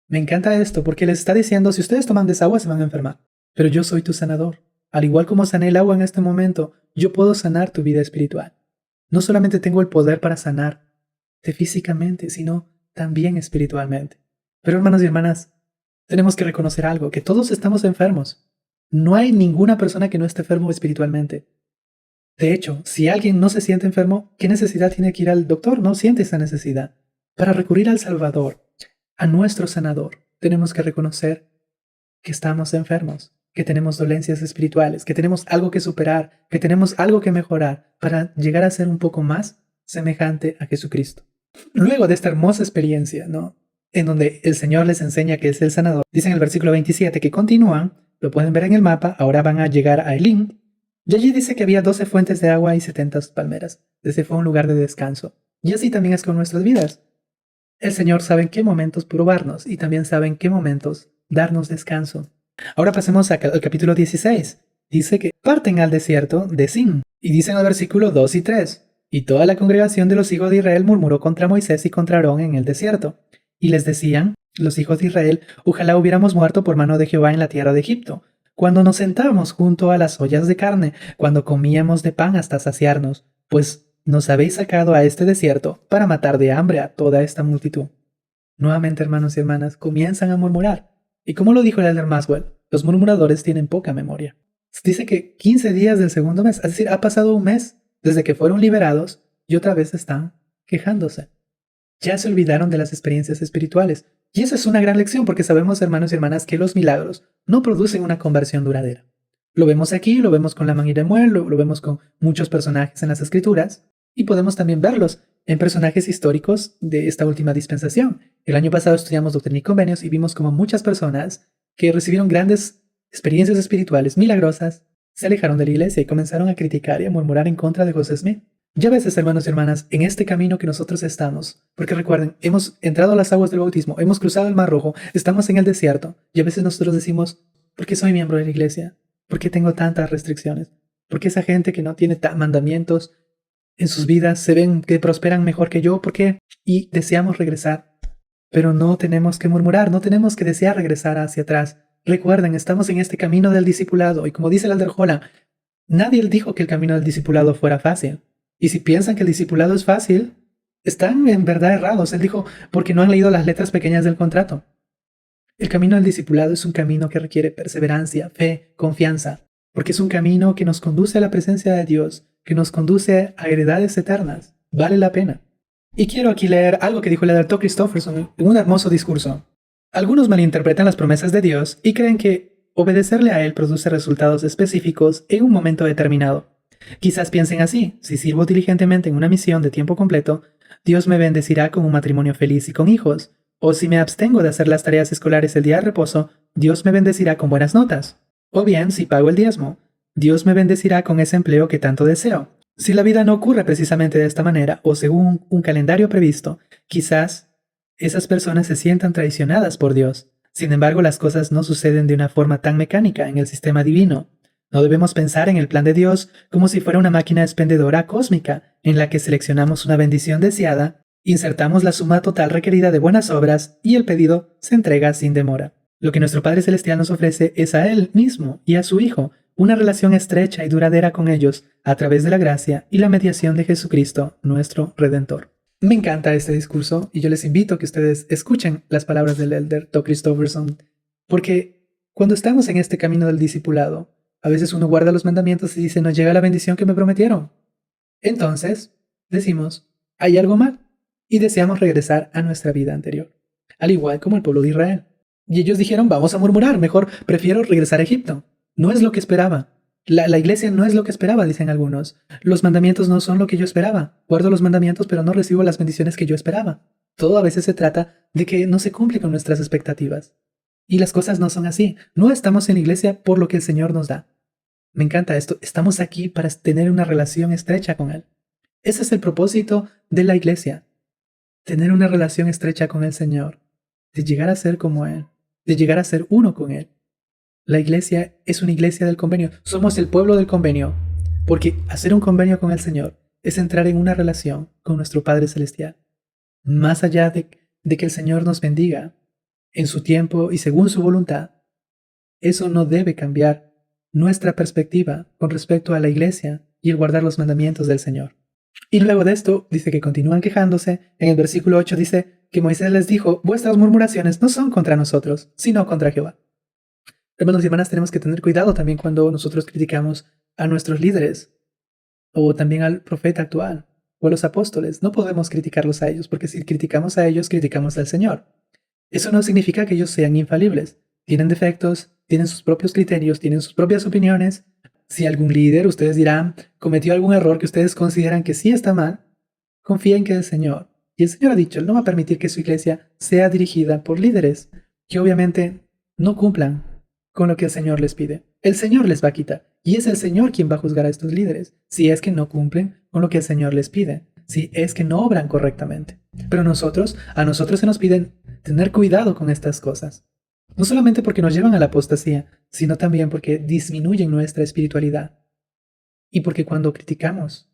Speaker 1: Me encanta esto porque les está diciendo, si ustedes toman desagüe se van a enfermar, pero yo soy tu sanador. Al igual como sané el agua en este momento, yo puedo sanar tu vida espiritual. No solamente tengo el poder para sanarte físicamente, sino también espiritualmente. Pero hermanos y hermanas, tenemos que reconocer algo, que todos estamos enfermos. No hay ninguna persona que no esté enfermo espiritualmente. De hecho, si alguien no se siente enfermo, ¿qué necesidad tiene que ir al doctor? No siente esa necesidad. Para recurrir al Salvador, a nuestro sanador, tenemos que reconocer que estamos enfermos, que tenemos dolencias espirituales, que tenemos algo que superar, que tenemos algo que mejorar para llegar a ser un poco más semejante a Jesucristo. Luego de esta hermosa experiencia, ¿no?, en donde el Señor les enseña que es el sanador, dice en el versículo 27 que continúan, lo pueden ver en el mapa, ahora van a llegar a Elim, y allí dice que había 12 fuentes de agua y 70 palmeras. Ese fue un lugar de descanso. Y así también es con nuestras vidas. El Señor sabe en qué momentos probarnos y también sabe en qué momentos darnos descanso. Ahora pasemos al capítulo 16. Dice que parten al desierto de Sin. Y dice en el versículo 2 y 3. Y toda la congregación de los hijos de Israel murmuró contra Moisés y contra Aarón en el desierto. Y les decían, los hijos de Israel, ojalá hubiéramos muerto por mano de Jehová en la tierra de Egipto, cuando nos sentábamos junto a las ollas de carne, cuando comíamos de pan hasta saciarnos, pues nos habéis sacado a este desierto para matar de hambre a toda esta multitud. Nuevamente, hermanos y hermanas, comienzan a murmurar. Y como lo dijo el elder Maxwell, los murmuradores tienen poca memoria. Dice que 15 días del segundo mes, es decir, ha pasado un mes desde que fueron liberados y otra vez están quejándose. Ya se olvidaron de las experiencias espirituales. Y esa es una gran lección porque sabemos, hermanos y hermanas, que los milagros no producen una conversión duradera. Lo vemos aquí, lo vemos con la Marie de Muel, lo vemos con muchos personajes en las Escrituras y podemos también verlos en personajes históricos de esta última dispensación. El año pasado estudiamos Doctrina y Convenios y vimos como muchas personas que recibieron grandes experiencias espirituales milagrosas se alejaron de la iglesia y comenzaron a criticar y a murmurar en contra de José Smith. Ya a veces, hermanos y hermanas, en este camino que nosotros estamos, porque recuerden, hemos entrado a las aguas del bautismo, hemos cruzado el Mar Rojo, estamos en el desierto, y a veces nosotros decimos, ¿por qué soy miembro de la iglesia? ¿Por qué tengo tantas restricciones? ¿Por qué esa gente que no tiene mandamientos en sus vidas se ven que prosperan mejor que yo? ¿Por qué? Y deseamos regresar, pero no tenemos que murmurar, no tenemos que desear regresar hacia atrás. Recuerden, estamos en este camino del discipulado, y como dice el elder Holland, nadie dijo que el camino del discipulado fuera fácil. Y si piensan que el discipulado es fácil, están en verdad errados. Él dijo, porque no han leído las letras pequeñas del contrato. El camino del discipulado es un camino que requiere perseverancia, fe, confianza, porque es un camino que nos conduce a la presencia de Dios, que nos conduce a heredades eternas. Vale la pena. Y quiero aquí leer algo que dijo el elder Todd Christofferson en un hermoso discurso. Algunos malinterpretan las promesas de Dios y creen que obedecerle a Él produce resultados específicos en un momento determinado. Quizás piensen así, si sirvo diligentemente en una misión de tiempo completo, Dios me bendecirá con un matrimonio feliz y con hijos. O si me abstengo de hacer las tareas escolares el día de reposo, Dios me bendecirá con buenas notas. O bien, si pago el diezmo, Dios me bendecirá con ese empleo que tanto deseo. Si la vida no ocurre precisamente de esta manera o según un calendario previsto, quizás esas personas se sientan traicionadas por Dios. Sin embargo, las cosas no suceden de una forma tan mecánica en el sistema divino. No debemos pensar en el plan de Dios como si fuera una máquina expendedora cósmica en la que seleccionamos una bendición deseada, insertamos la suma total requerida de buenas obras y el pedido se entrega sin demora. Lo que nuestro Padre Celestial nos ofrece es a Él mismo y a su Hijo, una relación estrecha y duradera con ellos a través de la gracia y la mediación de Jesucristo, nuestro Redentor. Me encanta este discurso y yo les invito a que ustedes escuchen las palabras del elder Doug Christofferson, porque cuando estamos en este camino del discipulado, a veces uno guarda los mandamientos y dice, no llega la bendición que me prometieron. Entonces, decimos, hay algo mal y deseamos regresar a nuestra vida anterior, al igual como el pueblo de Israel. Y ellos dijeron, vamos a murmurar, mejor prefiero regresar a Egipto. No es lo que esperaba. La iglesia no es lo que esperaba, dicen algunos. Los mandamientos no son lo que yo esperaba. Guardo los mandamientos, pero no recibo las bendiciones que yo esperaba. Todo a veces se trata de que no se cumple con nuestras expectativas. Y las cosas no son así. No estamos en la iglesia por lo que el Señor nos da. Me encanta esto. Estamos aquí para tener una relación estrecha con Él. Ese es el propósito de la iglesia. Tener una relación estrecha con el Señor. De llegar a ser como Él. De llegar a ser uno con Él. La iglesia es una iglesia del convenio. Somos el pueblo del convenio. Porque hacer un convenio con el Señor es entrar en una relación con nuestro Padre Celestial. Más allá de que el Señor nos bendiga en su tiempo y según su voluntad, eso no debe cambiar nuestra perspectiva con respecto a la iglesia y el guardar los mandamientos del Señor. Y luego de esto, dice que continúan quejándose. En el versículo 8 dice que Moisés les dijo, vuestras murmuraciones no son contra nosotros, sino contra Jehová. Hermanos y hermanas, tenemos que tener cuidado también cuando nosotros criticamos a nuestros líderes o también al profeta actual o a los apóstoles. No podemos criticarlos a ellos porque si criticamos a ellos, criticamos al Señor. Eso no significa que ellos sean infalibles. Tienen defectos, tienen sus propios criterios, tienen sus propias opiniones. Si algún líder, ustedes dirán, cometió algún error que ustedes consideran que sí está mal, confíen que el Señor, y el Señor ha dicho, Él no va a permitir que su iglesia sea dirigida por líderes que obviamente no cumplan con lo que el Señor les pide. El Señor les va a quitar. Y es el Señor quien va a juzgar a estos líderes, si es que no cumplen con lo que el Señor les pide, si es que no obran correctamente. Pero a nosotros se nos piden tener cuidado con estas cosas. No solamente porque nos llevan a la apostasía, sino también porque disminuyen nuestra espiritualidad. Y porque cuando criticamos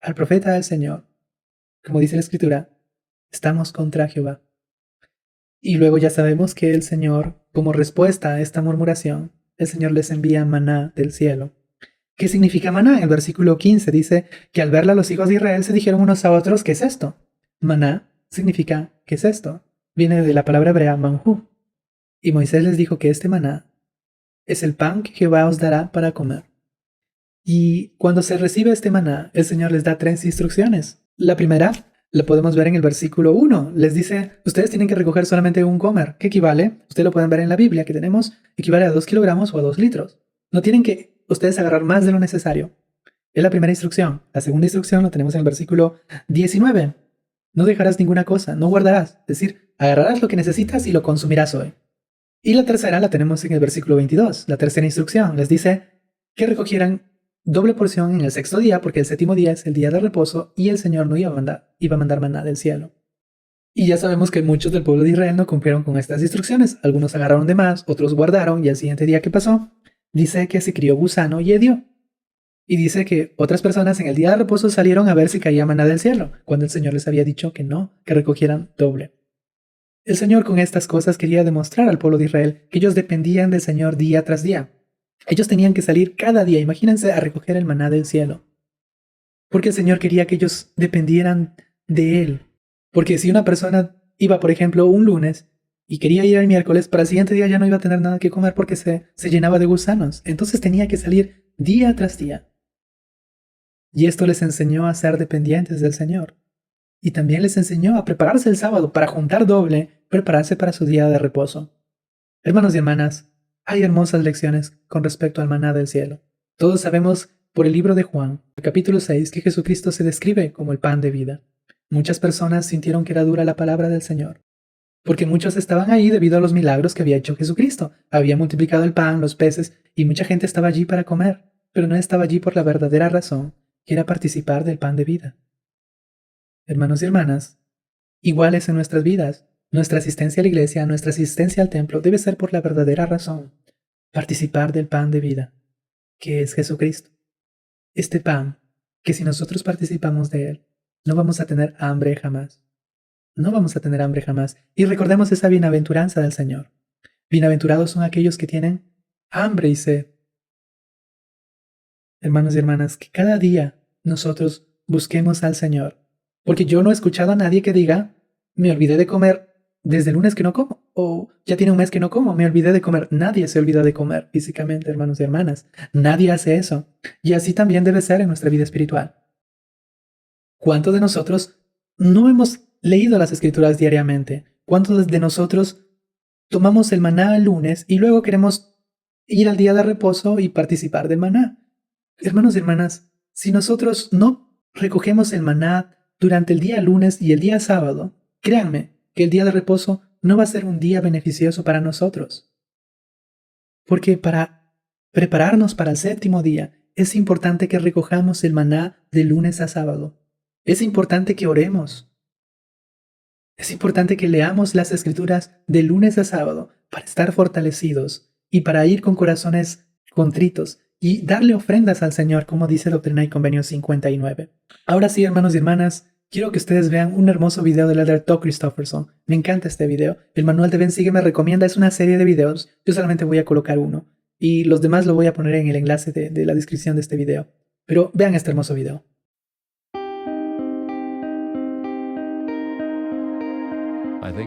Speaker 1: al profeta del Señor, como dice la Escritura, estamos contra Jehová. Y luego ya sabemos que el Señor, como respuesta a esta murmuración, el Señor les envía maná del cielo. ¿Qué significa maná? El versículo 15 dice que al verla los hijos de Israel se dijeron unos a otros, ¿qué es esto? Maná significa, ¿qué es esto? Viene de la palabra hebrea manjú. Y Moisés les dijo que este maná es el pan que Jehová os dará para comer. Y cuando se recibe este maná, el Señor les da 3 instrucciones. La primera la podemos ver en el versículo 1. Les dice, ustedes tienen que recoger solamente un gomer, que equivale, ustedes lo pueden ver en la Biblia, que tenemos, equivale a 2 kilogramos o a 2 litros. No tienen que ustedes agarrar más de lo necesario. Es la primera instrucción. La segunda instrucción la tenemos en el versículo 19. No dejarás ninguna cosa, no guardarás. Es decir, agarrarás lo que necesitas y lo consumirás hoy. Y la tercera la tenemos en el versículo 22. La tercera instrucción les dice que recogieran doble porción en el 6º día, porque el 7º día es el día de reposo y el Señor no iba a mandar maná del cielo. Y ya sabemos que muchos del pueblo de Israel no cumplieron con estas instrucciones. Algunos agarraron de más, otros guardaron, y al siguiente día que pasó, dice que se crió gusano y hedió. Y dice que otras personas en el día de reposo salieron a ver si caía maná del cielo, cuando el Señor les había dicho que no, que recogieran doble. El Señor con estas cosas quería demostrar al pueblo de Israel que ellos dependían del Señor día tras día. Ellos tenían que salir cada día, imagínense, a recoger el maná del cielo. Porque el Señor quería que ellos dependieran de Él. Porque si una persona iba, por ejemplo, un lunes y quería ir el miércoles, para el siguiente día ya no iba a tener nada que comer porque se llenaba de gusanos. Entonces tenía que salir día tras día. Y esto les enseñó a ser dependientes del Señor. Y también les enseñó a prepararse el sábado para juntar doble, prepararse para su día de reposo. Hermanos y hermanas, hay hermosas lecciones con respecto al maná del cielo. Todos sabemos por el libro de Juan, el capítulo 6, que Jesucristo se describe como el pan de vida. Muchas personas sintieron que era dura la palabra del Señor, porque muchos estaban ahí debido a los milagros que había hecho Jesucristo. Había multiplicado el pan, los peces, y mucha gente estaba allí para comer, pero no estaba allí por la verdadera razón, que era participar del pan de vida. Hermanos y hermanas, iguales en nuestras vidas, nuestra asistencia a la iglesia, nuestra asistencia al templo debe ser por la verdadera razón, participar del pan de vida, que es Jesucristo. Este pan, que si nosotros participamos de él, no vamos a tener hambre jamás. No vamos a tener hambre jamás. Y recordemos esa bienaventuranza del Señor. Bienaventurados son aquellos que tienen hambre y sed. Hermanos y hermanas, que cada día nosotros busquemos al Señor. Porque yo no he escuchado a nadie que diga, me olvidé de comer desde el lunes que no como, o ya tiene un mes que no como, me olvidé de comer. Nadie se olvida de comer físicamente, hermanos y hermanas. Nadie hace eso. Y así también debe ser en nuestra vida espiritual. ¿Cuántos de nosotros no hemos leído las Escrituras diariamente? ¿Cuántos de nosotros tomamos el maná el lunes y luego queremos ir al día de reposo y participar del maná? Hermanos y hermanas, si nosotros no recogemos el maná durante el día lunes y el día sábado, créanme que el día de reposo no va a ser un día beneficioso para nosotros. Porque para prepararnos para el séptimo día, es importante que recojamos el maná de lunes a sábado. Es importante que oremos. Es importante que leamos las Escrituras de lunes a sábado para estar fortalecidos y para ir con corazones contritos y darle ofrendas al Señor, como dice Doctrina y Convenio 59. Ahora sí, hermanos y hermanas, quiero que ustedes vean un hermoso video del Elder Todd Christofferson. Me encanta este video. El manual de Ben Sigue me recomienda, es una serie de videos. Yo solamente voy a colocar uno. Y los demás lo voy a poner en el enlace de la descripción de este video. Pero vean este hermoso video.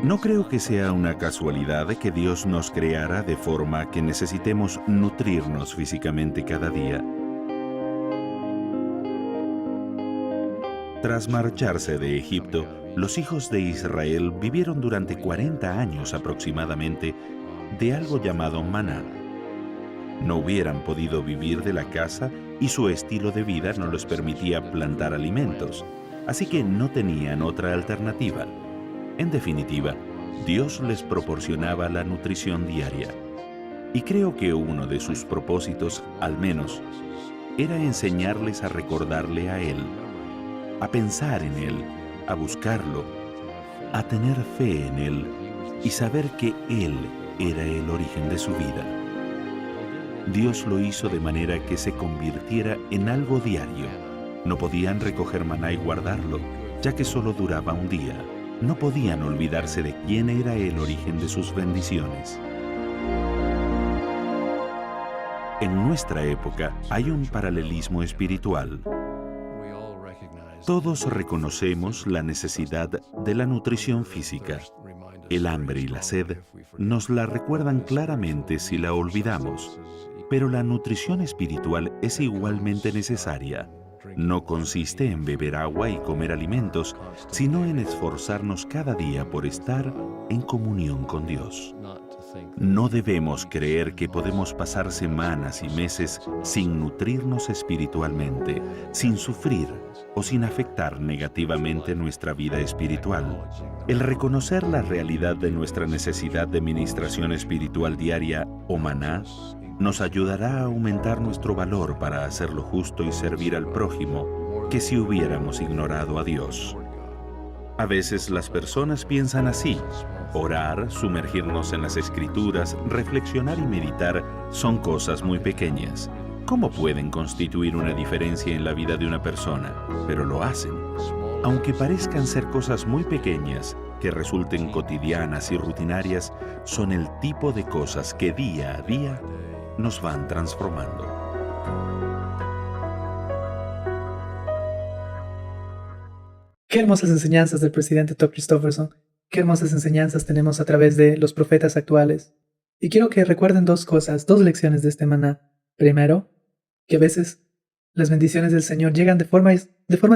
Speaker 3: No creo que sea una casualidad que Dios nos creara de forma que necesitemos nutrirnos físicamente cada día. Tras marcharse de Egipto, los hijos de Israel vivieron durante 40 años aproximadamente de algo llamado maná. No hubieran podido vivir de la caza y su estilo de vida no les permitía plantar alimentos, así que no tenían otra alternativa. En definitiva, Dios les proporcionaba la nutrición diaria. Y creo que uno de sus propósitos, al menos, era enseñarles a recordarle a Él, a pensar en Él, a buscarlo, a tener fe en Él y saber que Él era el origen de su vida. Dios lo hizo de manera que se convirtiera en algo diario. No podían recoger maná y guardarlo, ya que solo duraba un día. No podían olvidarse de quién era el origen de sus bendiciones. En nuestra época hay un paralelismo espiritual. Todos reconocemos la necesidad de la nutrición física. El hambre y la sed nos la recuerdan claramente si la olvidamos, pero la nutrición espiritual es igualmente necesaria. No consiste en beber agua y comer alimentos, sino en esforzarnos cada día por estar en comunión con Dios. No debemos creer que podemos pasar semanas y meses sin nutrirnos espiritualmente, sin sufrir o sin afectar negativamente nuestra vida espiritual. El reconocer la realidad de nuestra necesidad de ministración espiritual diaria o maná nos ayudará a aumentar nuestro valor para hacer lo justo y servir al prójimo que si hubiéramos ignorado a Dios. A veces las personas piensan así: orar, sumergirnos en las Escrituras, reflexionar y meditar son cosas muy pequeñas. ¿Cómo pueden constituir una diferencia en la vida de una persona? Pero lo hacen. Aunque parezcan ser cosas muy pequeñas, que resulten cotidianas y rutinarias, son el tipo de cosas que día a día nos van transformando.
Speaker 1: Qué hermosas enseñanzas del presidente Todd Christofferson. Qué hermosas enseñanzas tenemos a través de los profetas actuales. Y quiero que recuerden dos cosas, dos lecciones de este maná. Primero, que a veces las bendiciones del Señor llegan de formas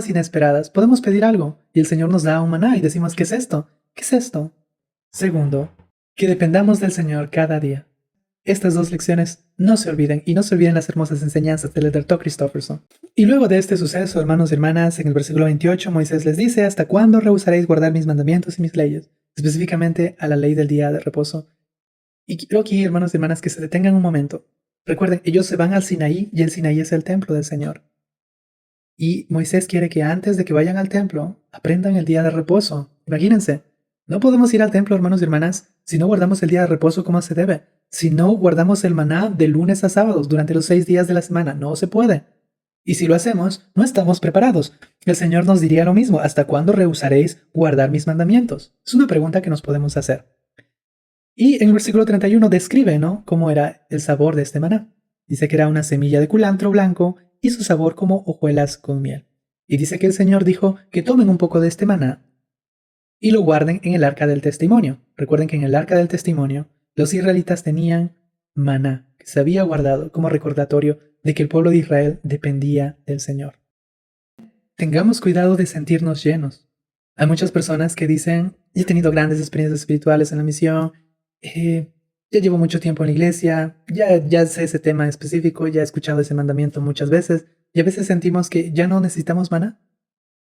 Speaker 1: inesperadas. Podemos pedir algo y el Señor nos da un maná y decimos, ¿qué es esto? ¿Qué es esto? Segundo, que dependamos del Señor cada día. Estas dos lecciones no se olviden, y no se olviden las hermosas enseñanzas del Elder Todd Christofferson. Y luego de este suceso, hermanos y hermanas, en el versículo 28, Moisés les dice: ¿hasta cuándo rehusaréis guardar mis mandamientos y mis leyes? Específicamente a la ley del día de reposo. Y quiero aquí, hermanos y hermanas, que se detengan un momento. Recuerden, ellos se van al Sinaí, y el Sinaí es el templo del Señor. Y Moisés quiere que antes de que vayan al templo, aprendan el día de reposo. Imagínense, no podemos ir al templo, hermanos y hermanas, si no guardamos el día de reposo como se debe. Si no guardamos el maná de lunes a sábados durante los 6 días de la semana, no se puede. Y si lo hacemos, no estamos preparados. El Señor nos diría lo mismo: ¿hasta cuándo rehusaréis guardar mis mandamientos? Es una pregunta que nos podemos hacer. Y en el versículo 31 describe, ¿no?, cómo era el sabor de este maná. Dice que era una semilla de culantro blanco y su sabor como hojuelas con miel. Y dice que el Señor dijo que tomen un poco de este maná y lo guarden en el arca del testimonio. Recuerden que en el arca del testimonio los israelitas tenían maná que se había guardado como recordatorio de que el pueblo de Israel dependía del Señor. Tengamos cuidado de sentirnos llenos. Hay muchas personas que dicen, he tenido grandes experiencias espirituales en la misión, ya llevo mucho tiempo en la iglesia, ya sé ese tema específico, ya he escuchado ese mandamiento muchas veces, y a veces sentimos que ya no necesitamos maná.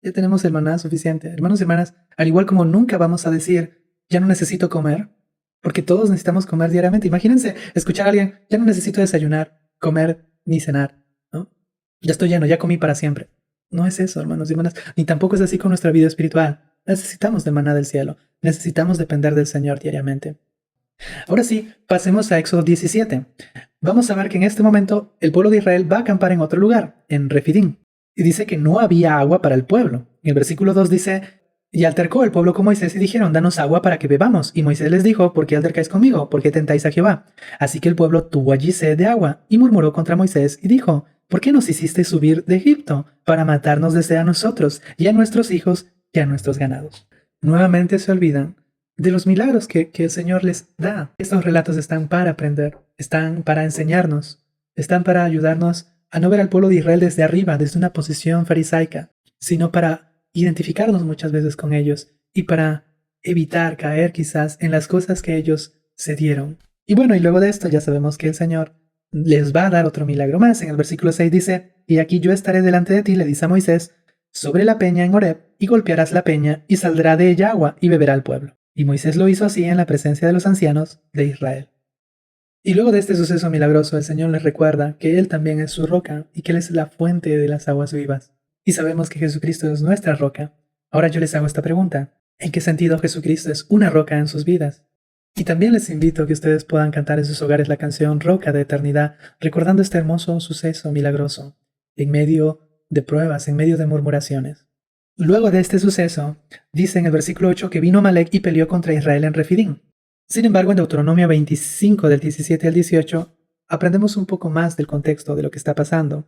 Speaker 1: Ya tenemos el maná suficiente. Hermanos y hermanas, al igual como nunca vamos a decir, ya no necesito comer, porque todos necesitamos comer diariamente. Imagínense escuchar a alguien, ya no necesito desayunar, comer, ni cenar, ¿no? Ya estoy lleno, ya comí para siempre. No es eso, hermanos y hermanas, ni tampoco es así con nuestra vida espiritual. Necesitamos del maná del cielo, necesitamos depender del Señor diariamente. Ahora sí, pasemos a Éxodo 17. Vamos a ver que en este momento el pueblo de Israel va a acampar en otro lugar, en Refidim. Y dice que no había agua para el pueblo. En el versículo 2 dice, y altercó el pueblo con Moisés y dijeron, danos agua para que bebamos. Y Moisés les dijo, ¿por qué altercáis conmigo? ¿Por qué tentáis a Jehová? Así que el pueblo tuvo allí sed de agua y murmuró contra Moisés y dijo, ¿por qué nos hiciste subir de Egipto para matarnos desde a nosotros y a nuestros hijos y a nuestros ganados? Nuevamente se olvidan de los milagros que el Señor les da. Estos relatos están para aprender, están para enseñarnos, están para ayudarnos a no ver al pueblo de Israel desde arriba, desde una posición farisaica, sino para identificarnos muchas veces con ellos y para evitar caer quizás en las cosas que ellos se dieron. Y bueno, y luego de esto ya sabemos que el Señor les va a dar otro milagro más. En el versículo 6 dice, y aquí yo estaré delante de ti, le dice a Moisés, sobre la peña en Horeb, y golpearás la peña, y saldrá de ella agua, y beberá el pueblo. Y Moisés lo hizo así en la presencia de los ancianos de Israel. Y luego de este suceso milagroso, el Señor les recuerda que Él también es su roca y que Él es la fuente de las aguas vivas. Y sabemos que Jesucristo es nuestra roca. Ahora yo les hago esta pregunta. ¿En qué sentido Jesucristo es una roca en sus vidas? Y también les invito a que ustedes puedan cantar en sus hogares la canción Roca de Eternidad, recordando este hermoso suceso milagroso, en medio de pruebas, en medio de murmuraciones. Luego de este suceso, dice en el versículo 8 que vino Amalek y peleó contra Israel en Refidim. Sin embargo, en Deuteronomio 25, del 17 al 18, aprendemos un poco más del contexto de lo que está pasando.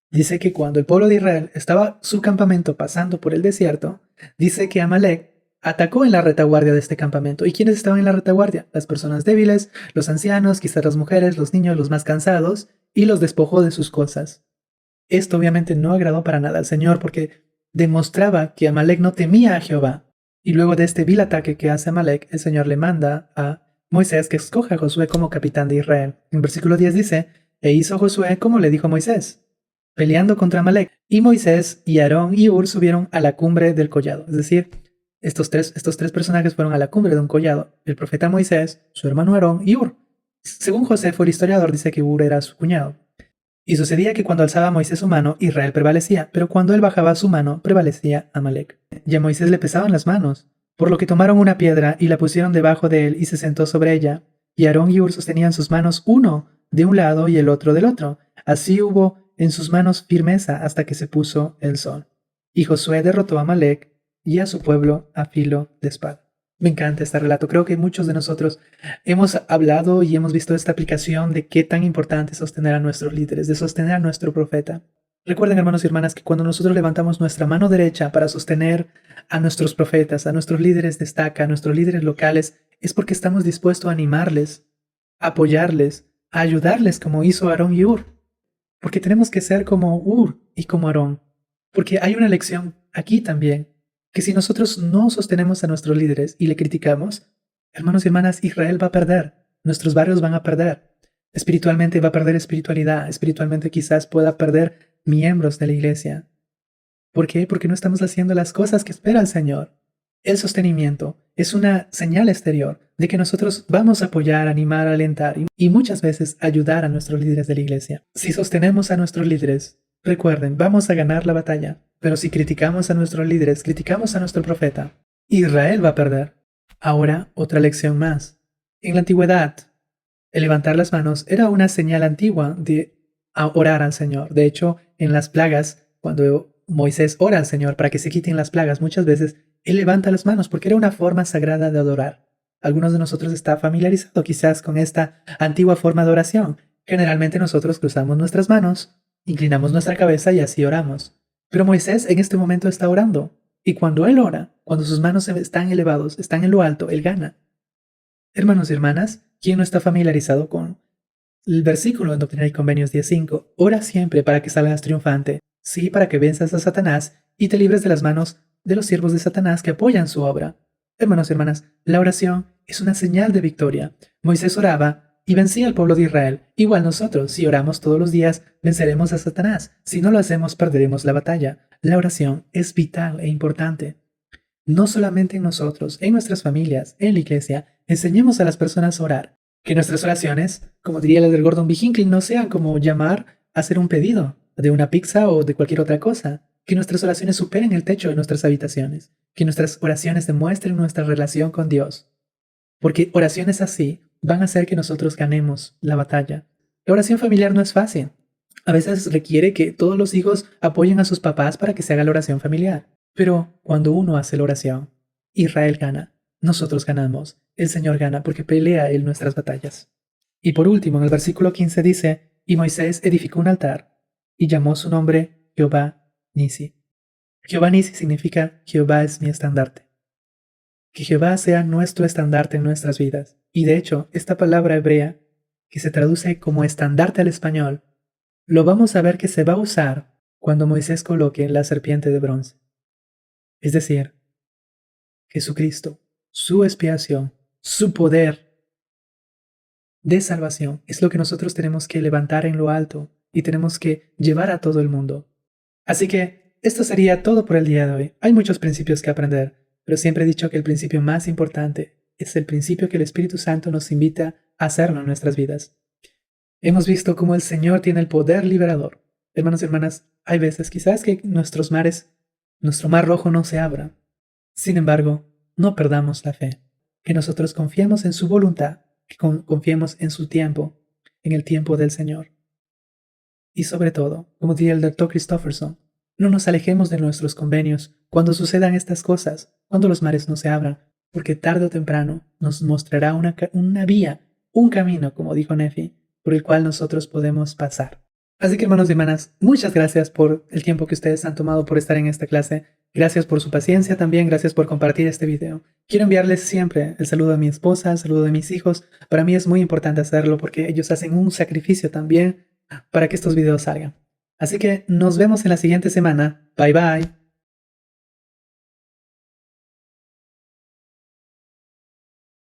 Speaker 1: Dice que cuando el pueblo de Israel estaba su campamento pasando por el desierto, dice que Amalek atacó en la retaguardia de este campamento. ¿Y quiénes estaban en la retaguardia? Las personas débiles, los ancianos, quizás las mujeres, los niños, los más cansados, y los despojó de sus cosas. Esto obviamente no agradó para nada al Señor porque demostraba que Amalek no temía a Jehová. Y luego de este vil ataque que hace Amalek, el Señor le manda a Moisés que escoja a Josué como capitán de Israel. En versículo 10 dice, e hizo Josué como le dijo Moisés, peleando contra Amalek. Y Moisés y Aarón y Hur subieron a la cumbre del collado. Es decir, estos tres personajes fueron a la cumbre de un collado. El profeta Moisés, su hermano Aarón y Hur. Según Josefo, el historiador, dice que Hur era su cuñado. Y sucedía que cuando alzaba Moisés su mano, Israel prevalecía, pero cuando él bajaba su mano, prevalecía Amalek. Y a Moisés le pesaban las manos, por lo que tomaron una piedra y la pusieron debajo de él y se sentó sobre ella. Y Aarón y Hur sostenían sus manos uno de un lado y el otro del otro. Así hubo en sus manos firmeza hasta que se puso el sol. Y Josué derrotó a Amalek y a su pueblo a filo de espada. Me encanta este relato. Creo que muchos de nosotros hemos hablado y hemos visto esta aplicación de qué tan importante es sostener a nuestros líderes, de sostener a nuestro profeta. Recuerden, hermanos y hermanas, que cuando nosotros levantamos nuestra mano derecha para sostener a nuestros profetas, a nuestros líderes de estaca, a nuestros líderes locales, es porque estamos dispuestos a animarles, a apoyarles, a ayudarles como hizo Aarón y Hur. Porque tenemos que ser como Hur y como Aarón. Porque hay una lección aquí también, que si nosotros no sostenemos a nuestros líderes y le criticamos, hermanos y hermanas, Israel va a perder, nuestros barrios van a perder, espiritualmente va a perder espiritualidad, espiritualmente quizás pueda perder miembros de la iglesia. ¿Por qué? Porque no estamos haciendo las cosas que espera el Señor. El sostenimiento es una señal exterior de que nosotros vamos a apoyar, animar, alentar y muchas veces ayudar a nuestros líderes de la iglesia. Si sostenemos a nuestros líderes, recuerden, vamos a ganar la batalla. Pero si criticamos a nuestros líderes, criticamos a nuestro profeta, Israel va a perder. Ahora, otra lección más. En la antigüedad, el levantar las manos era una señal antigua de orar al Señor. De hecho, en las plagas, cuando Moisés ora al Señor para que se quiten las plagas, muchas veces Él levanta las manos porque era una forma sagrada de adorar. Algunos de nosotros está familiarizado quizás con esta antigua forma de oración. Generalmente nosotros cruzamos nuestras manos, inclinamos nuestra cabeza y así oramos. Pero Moisés en este momento está orando. Y cuando él ora, cuando sus manos están elevados, están en lo alto, él gana. Hermanos y hermanas, ¿quién no está familiarizado con el versículo en Doctrina y Convenios 10:5? Ora siempre para que salgas triunfante, sí, para que venzas a Satanás y te libres de las manos de los siervos de Satanás que apoyan su obra. Hermanos y hermanas, la oración es una señal de victoria. Moisés oraba y vencía al pueblo de Israel. Igual nosotros, si oramos todos los días, venceremos a Satanás. Si no lo hacemos, perderemos la batalla. La oración es vital e importante. No solamente en nosotros, en nuestras familias, en la iglesia, enseñemos a las personas a orar. Que nuestras oraciones, como diría el del Gordon B. Hinckley, no sean como llamar a hacer un pedido de una pizza o de cualquier otra cosa. Que nuestras oraciones superen el techo de nuestras habitaciones. Que nuestras oraciones demuestren nuestra relación con Dios. Porque oraciones así van a hacer que nosotros ganemos la batalla. La oración familiar no es fácil. A veces requiere que todos los hijos apoyen a sus papás para que se haga la oración familiar. Pero cuando uno hace la oración, Israel gana, nosotros ganamos, el Señor gana porque pelea Él nuestras batallas. Y por último, en el versículo 15 dice, y Moisés edificó un altar y llamó su nombre Jehová Nisi. Jehová Nisi significa Jehová es mi estandarte. Que Jehová sea nuestro estandarte en nuestras vidas. Y de hecho, esta palabra hebrea, que se traduce como estandarte al español, lo vamos a ver que se va a usar cuando Moisés coloque la serpiente de bronce. Es decir, Jesucristo, su expiación, su poder de salvación es lo que nosotros tenemos que levantar en lo alto y tenemos que llevar a todo el mundo. Así que esto sería todo por el día de hoy. Hay muchos principios que aprender, pero siempre he dicho que el principio más importante es el principio que el Espíritu Santo nos invita a hacerlo en nuestras vidas. Hemos visto cómo el Señor tiene el poder liberador. Hermanos y hermanas, hay veces quizás que nuestro mar rojo no se abra. Sin embargo, no perdamos la fe. Que nosotros confiemos en su voluntad, que confiemos en su tiempo, en el tiempo del Señor. Y sobre todo, como diría el Dr. Christofferson, no nos alejemos de nuestros convenios cuando sucedan estas cosas, cuando los mares no se abran, porque tarde o temprano nos mostrará una vía, un camino, como dijo Nefi, por el cual nosotros podemos pasar. Así que, hermanos y hermanas, muchas gracias por el tiempo que ustedes han tomado por estar en esta clase. Gracias por su paciencia también, gracias por compartir este video. Quiero enviarles siempre el saludo a mi esposa, el saludo de mis hijos. Para mí es muy importante hacerlo porque ellos hacen un sacrificio también para que estos videos salgan. Así que nos vemos en la siguiente semana. Bye bye.